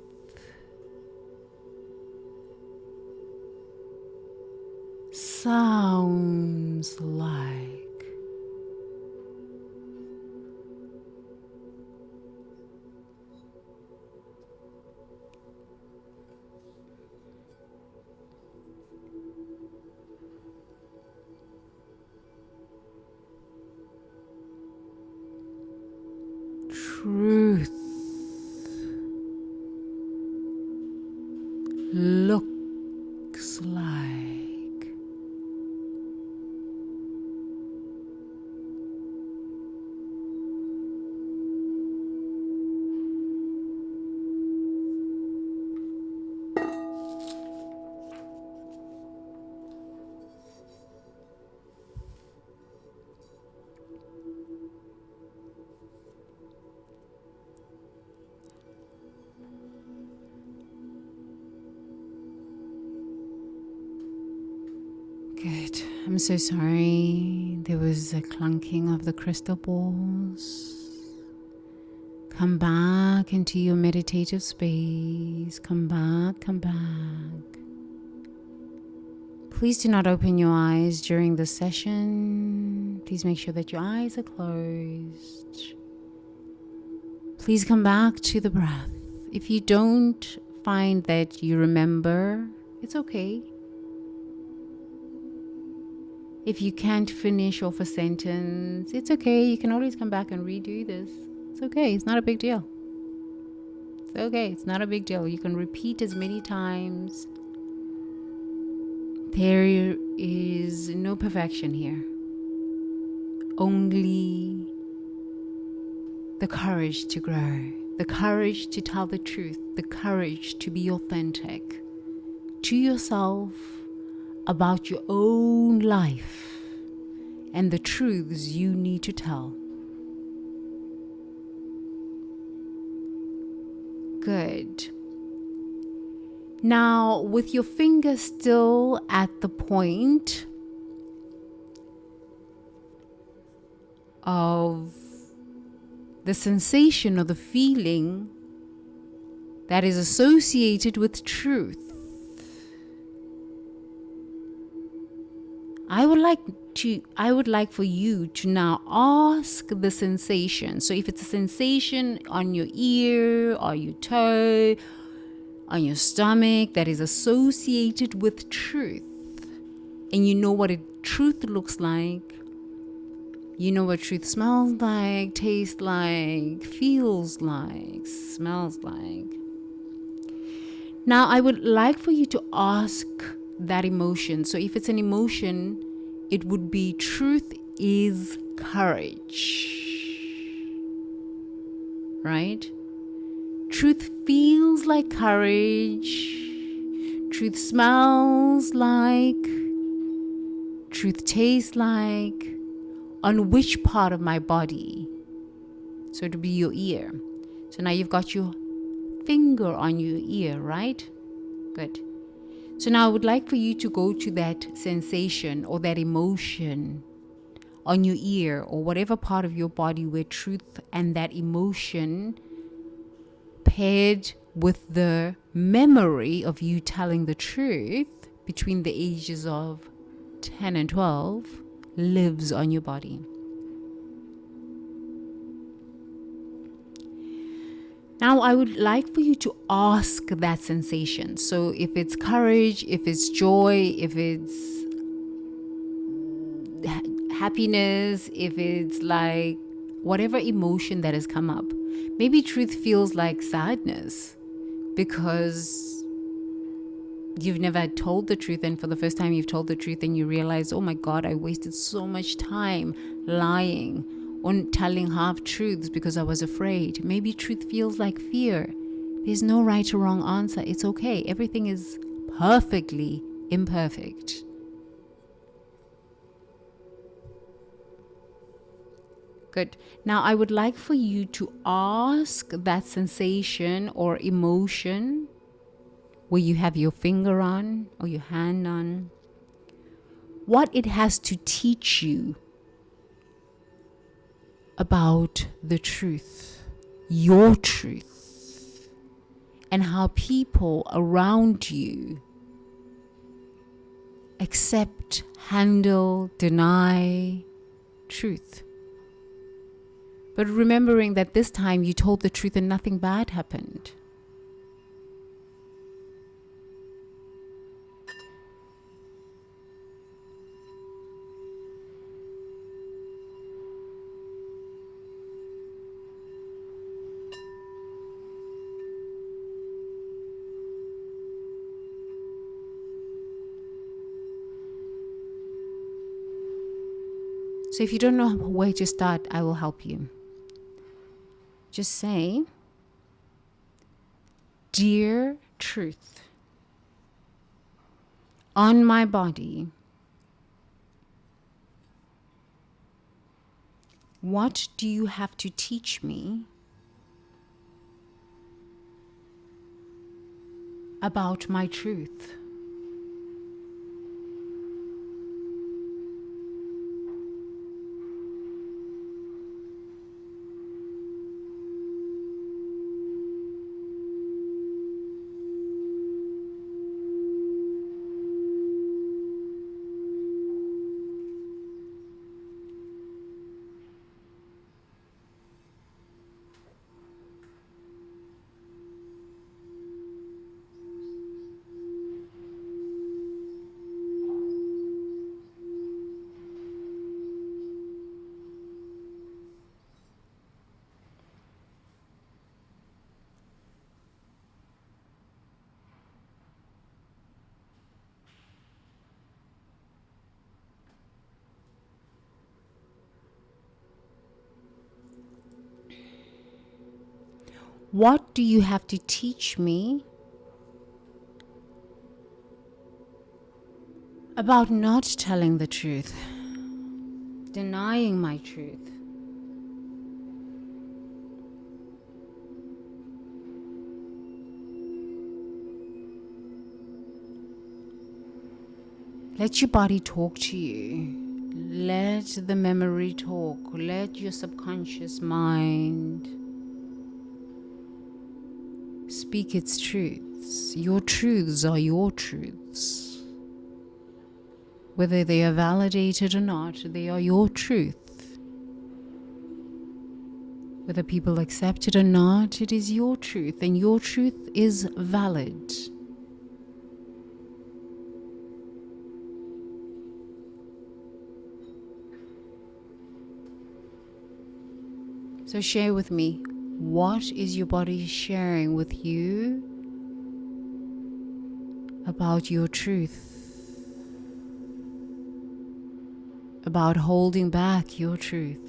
sounds like. Truth looks like. I'm so sorry. There was a clunking of the crystal balls. Come back into your meditative space. Come back, come back. Please do not open your eyes during the session. Please make sure that your eyes are closed. Please come back to the breath. If you don't find that you remember, it's okay. If you can't finish off a sentence, it's okay. You can always come back and redo this. It's okay. It's not a big deal. It's okay. It's not a big deal. You can repeat as many times. There is no perfection here. Only the courage to grow, the courage to tell the truth, the courage to be authentic to yourself about your own life and the truths you need to tell. Good. Now, with your finger still at the point of the sensation or the feeling that is associated with truth, I would like for you to now ask the sensation. So if it's a sensation on your ear or your toe, on your stomach that is associated with truth, and you know what truth looks like, you know what truth smells like, tastes like, feels like, smells like. Now I would like for you to ask that emotion. So if it's an emotion, it would be truth is courage, right? Truth feels like courage. Truth smells like. Truth tastes like. On which part of my body? So it would be your ear. So now you've got your finger on your ear, right? Good. So now I would like for you to go to that sensation or that emotion on your ear or whatever part of your body where truth and that emotion paired with the memory of you telling the truth between the ages of 10 and 12 lives on your body. Now I would like for you to ask that sensation. So if it's courage, if it's joy, if it's happiness, if it's like whatever emotion that has come up. Maybe truth feels like sadness because you've never told the truth, and for the first time you've told the truth and you realize, oh my God, I wasted so much time lying or telling half truths because I was afraid. Maybe truth feels like fear. There's no right or wrong answer. It's okay. Everything is perfectly imperfect. Good. Now I would like for you to ask that sensation or emotion where you have your finger on or your hand on, what it has to teach you about the truth, your truth, and how people around you accept, handle, deny truth. But remembering that this time you told the truth and nothing bad happened. So if you don't know where to start, I will help you. Just say, dear truth, on my body, what do you have to teach me about my truth? What do you have to teach me about not telling the truth, denying my truth? Let your body talk to you. Let the memory talk. Let your subconscious mind speak its truths. Your truths are your truths. Whether they are validated or not, they are your truth. Whether people accept it or not, it is your truth, and your truth is valid. So share with me, what is your body sharing with you about your truth? About holding back your truth?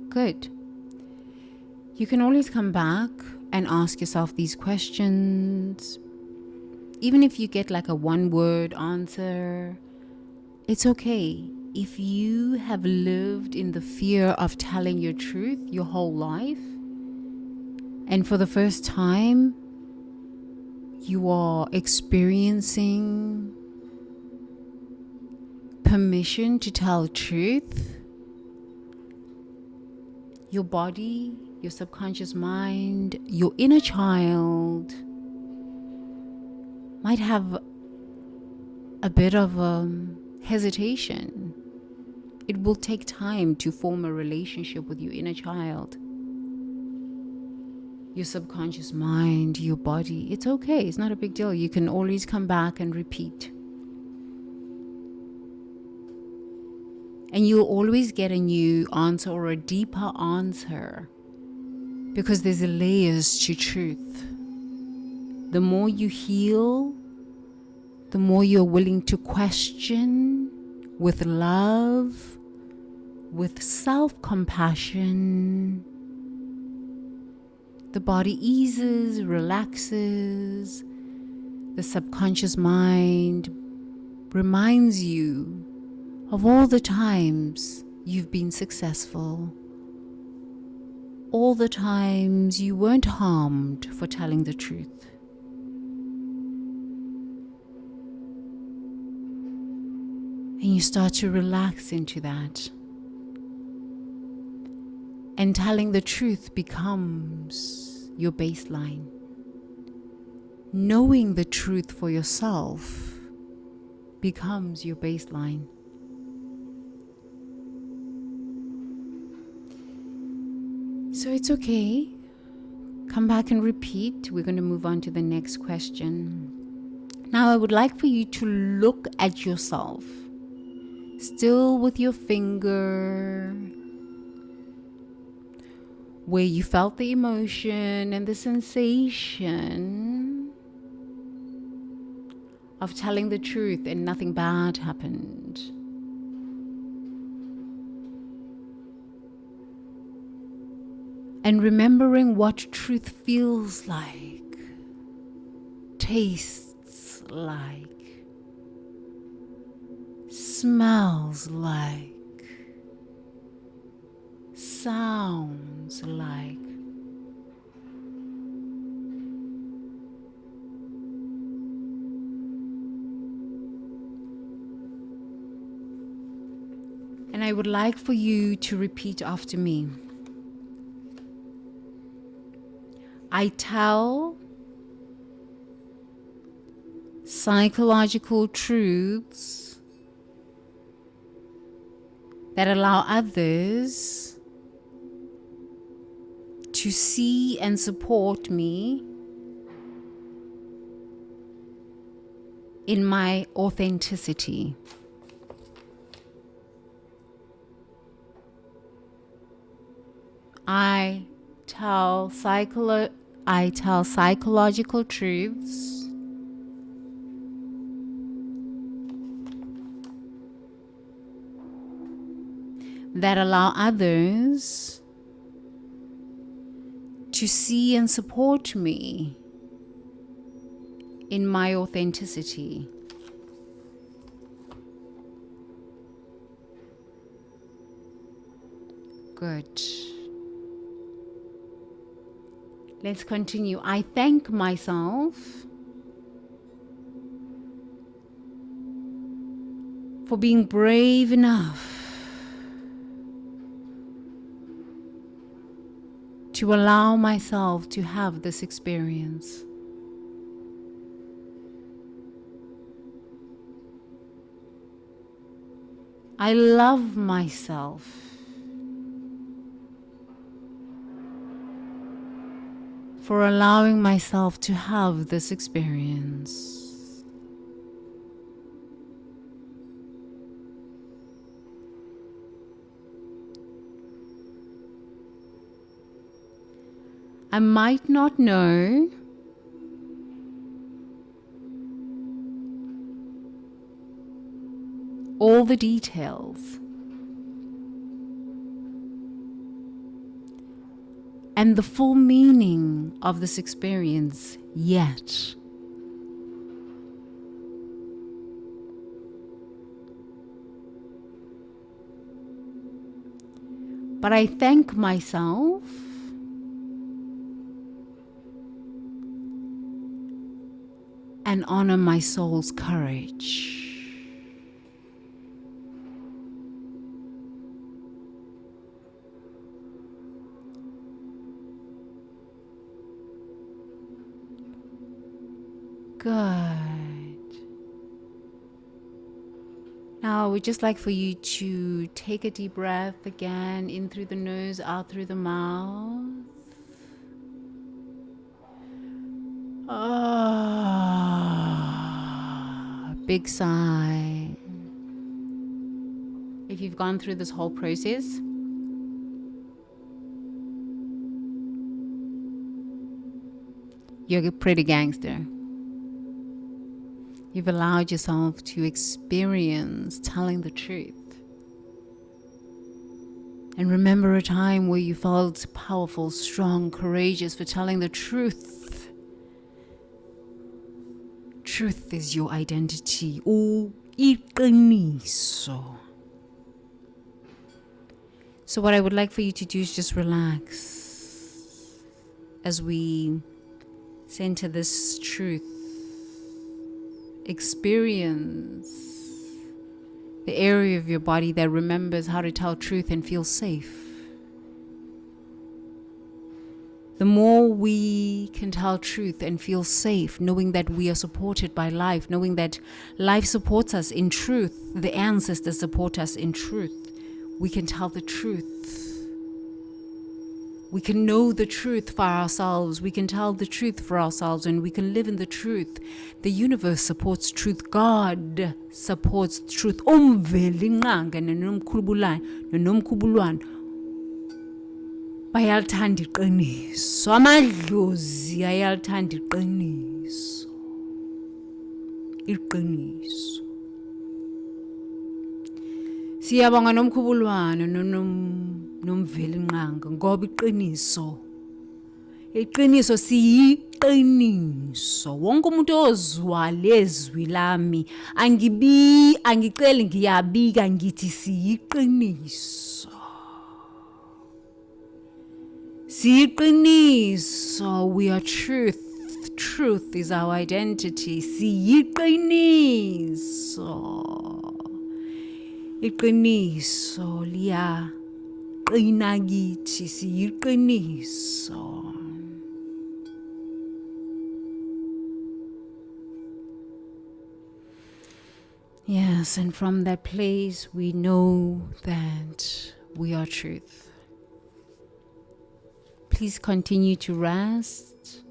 Good. You can always come back and ask yourself these questions. Even if you get like a one-word answer, it's okay. If you have lived in the fear of telling your truth your whole life, and for the first time you are experiencing permission to tell truth, your body, your subconscious mind, your inner child might have a bit of hesitation. It will take time to form a relationship with your inner child, your subconscious mind, your body. It's okay. It's not a big deal. You can always come back and repeat. And you'll always get a new answer or a deeper answer, because there's layers to truth. The more you heal, the more you're willing to question with love, with self-compassion. The body eases, relaxes. The subconscious mind reminds you of all the times you've been successful, all the times you weren't harmed for telling the truth. And you start to relax into that. And telling the truth becomes your baseline. Knowing the truth for yourself becomes your baseline. So it's okay. Come back and repeat. We're going to move on to the next question. Now I would like for you to look at yourself, still with your finger, where you felt the emotion and the sensation of telling the truth and nothing bad happened. And remembering what truth feels like, tastes like, smells like, sounds like. And I would like for you to repeat after me. I tell psychological truths that allow others to see and support me in my authenticity. I tell psychological truths that allow others to see and support me in my authenticity. Good. Let's continue. I thank myself for being brave enough to allow myself to have this experience. I love myself for allowing myself to have this experience. I might not know all the details and the full meaning of this experience yet. But I thank myself and honor my soul's courage. Good. Now, we'd just like for you to take a deep breath again, in through the nose, out through the mouth. Big sigh. If you've gone through this whole process, you're a pretty gangster. You've allowed yourself to experience telling the truth. And remember a time where you felt powerful, strong, courageous for telling the truth. Truth is your identity. Iqiniso. So what I would like for you to do is just relax as we center this truth. Experience the area of your body that remembers how to tell truth and feel safe. The more we can tell truth and feel safe, knowing that we are supported by life, knowing that life supports us in truth, the ancestors support us in truth, we can tell the truth. We can know the truth for ourselves. We can tell the truth for ourselves, and we can live in the truth. The universe supports truth. God supports truth. Bayalithanda iqiniso. Amadlozi ayalithanda iqiniso. Iqiniso. Siyabonga nomkhubulwane nomveli nqanga ngoba iqiniso siyiqiniso. Wonke umuntu ozwa lezwi lami angiceli ngiyabika ngithi siyiqiniso. Siyiqiniso, we are truth. Truth is our identity. Siyiqiniso. Iqiniso liya qina kithi, siyiqiniso. Yes, and from that place we know that we are truth. Please continue to rest.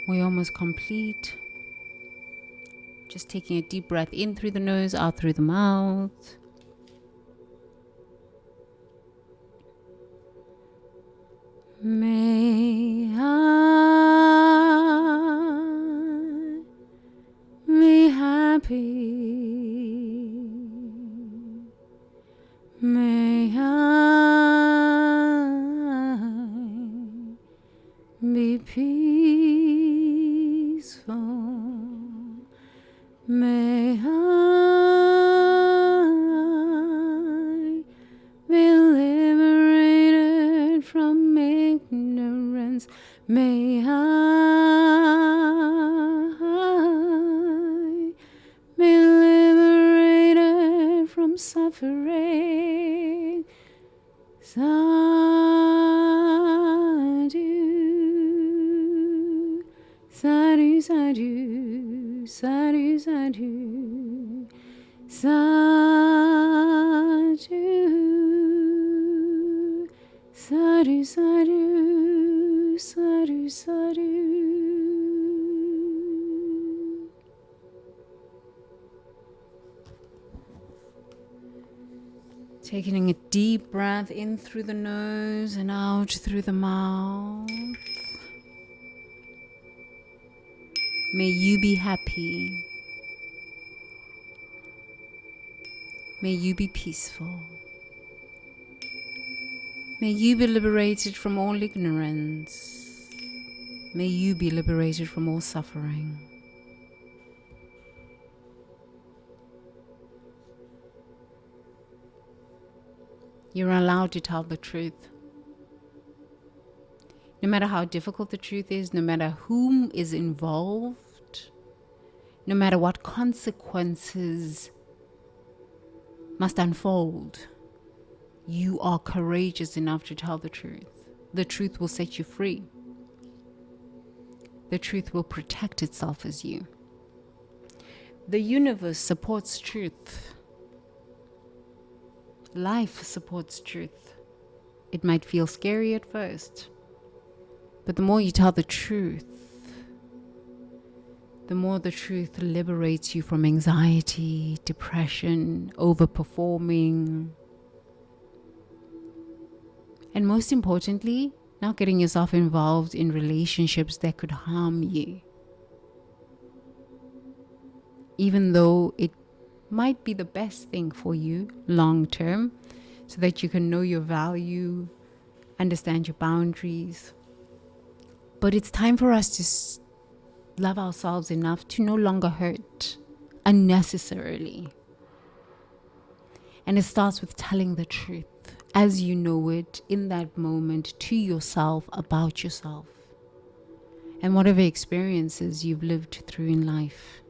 We're almost complete. Just taking a deep breath in through the nose, out through the mouth. happy. May I be peaceful. May I be liberated from ignorance. May I be liberated from suffering. Sadhu, sadhu, sadhu, sadhu, sadhu, sadhu, sadhu, sadhu, sadhu, sadhu. Taking a deep breath in through the nose and out through the mouth. May you be happy. May you be peaceful. May you be liberated from all ignorance. May you be liberated from all suffering. You're allowed to tell the truth. No matter how difficult the truth is, no matter whom is involved, no matter what consequences must unfold, you are courageous enough to tell the truth. The truth will set you free. The truth will protect itself as you. The universe supports truth. Life supports truth. It might feel scary at first, but the more you tell the truth, the more the truth liberates you from anxiety, depression, overperforming, and most importantly, not getting yourself involved in relationships that could harm you. Even though it might be the best thing for you long term, so that you can know your value, understand your boundaries. But it's time for us to love ourselves enough to no longer hurt unnecessarily. And it starts with telling the truth as you know it in that moment to yourself about yourself and whatever experiences you've lived through in life.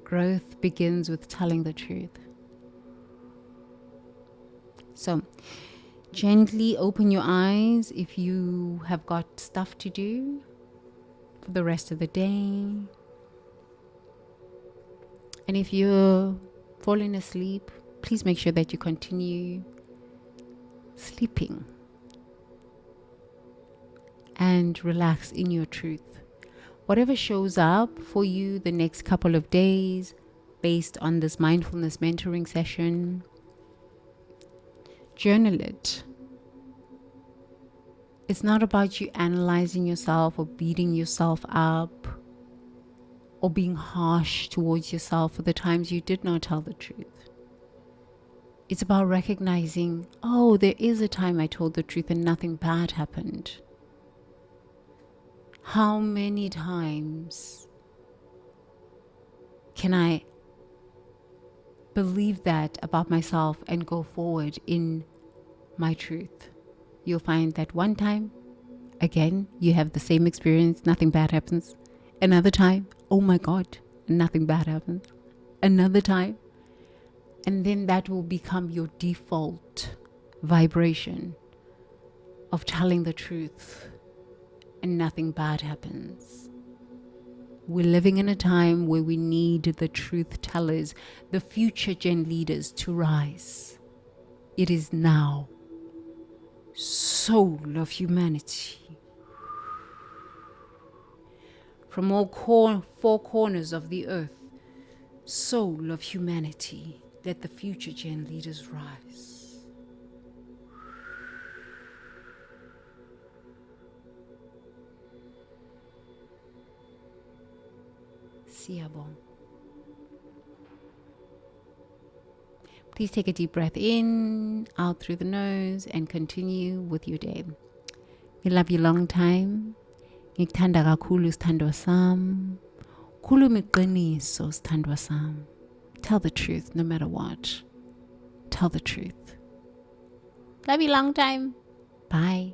Growth begins with telling the truth. So, gently open your eyes if you have got stuff to do for the rest of the day. And if you're falling asleep, please make sure that you continue sleeping and relax in your truth. Whatever shows up for you the next couple of days based on this mindfulness mentoring session, journal it. It's not about you analyzing yourself or beating yourself up or being harsh towards yourself for the times you did not tell the truth. It's about recognizing, oh, there is a time I told the truth and nothing bad happened. How many times can I believe that about myself and go forward in my truth? You'll find that one time, again, you have the same experience, nothing bad happens. Another time, oh my God, nothing bad happens. Another time, and then that will become your default vibration of telling the truth. And nothing bad happens. We're living in a time where we need the truth tellers, the future gen leaders to rise. It is now. Soul of humanity. From all four corners of the earth, soul of humanity, let the future gen leaders rise. Siyabong. Please take a deep breath in, out through the nose, and continue with your day. I love you long time. Ngikuthanda kakhulu sithandwa sam. Khuluma iqiniso sithandwa sam. Tell the truth no matter what. Tell the truth. Love you long time. Bye.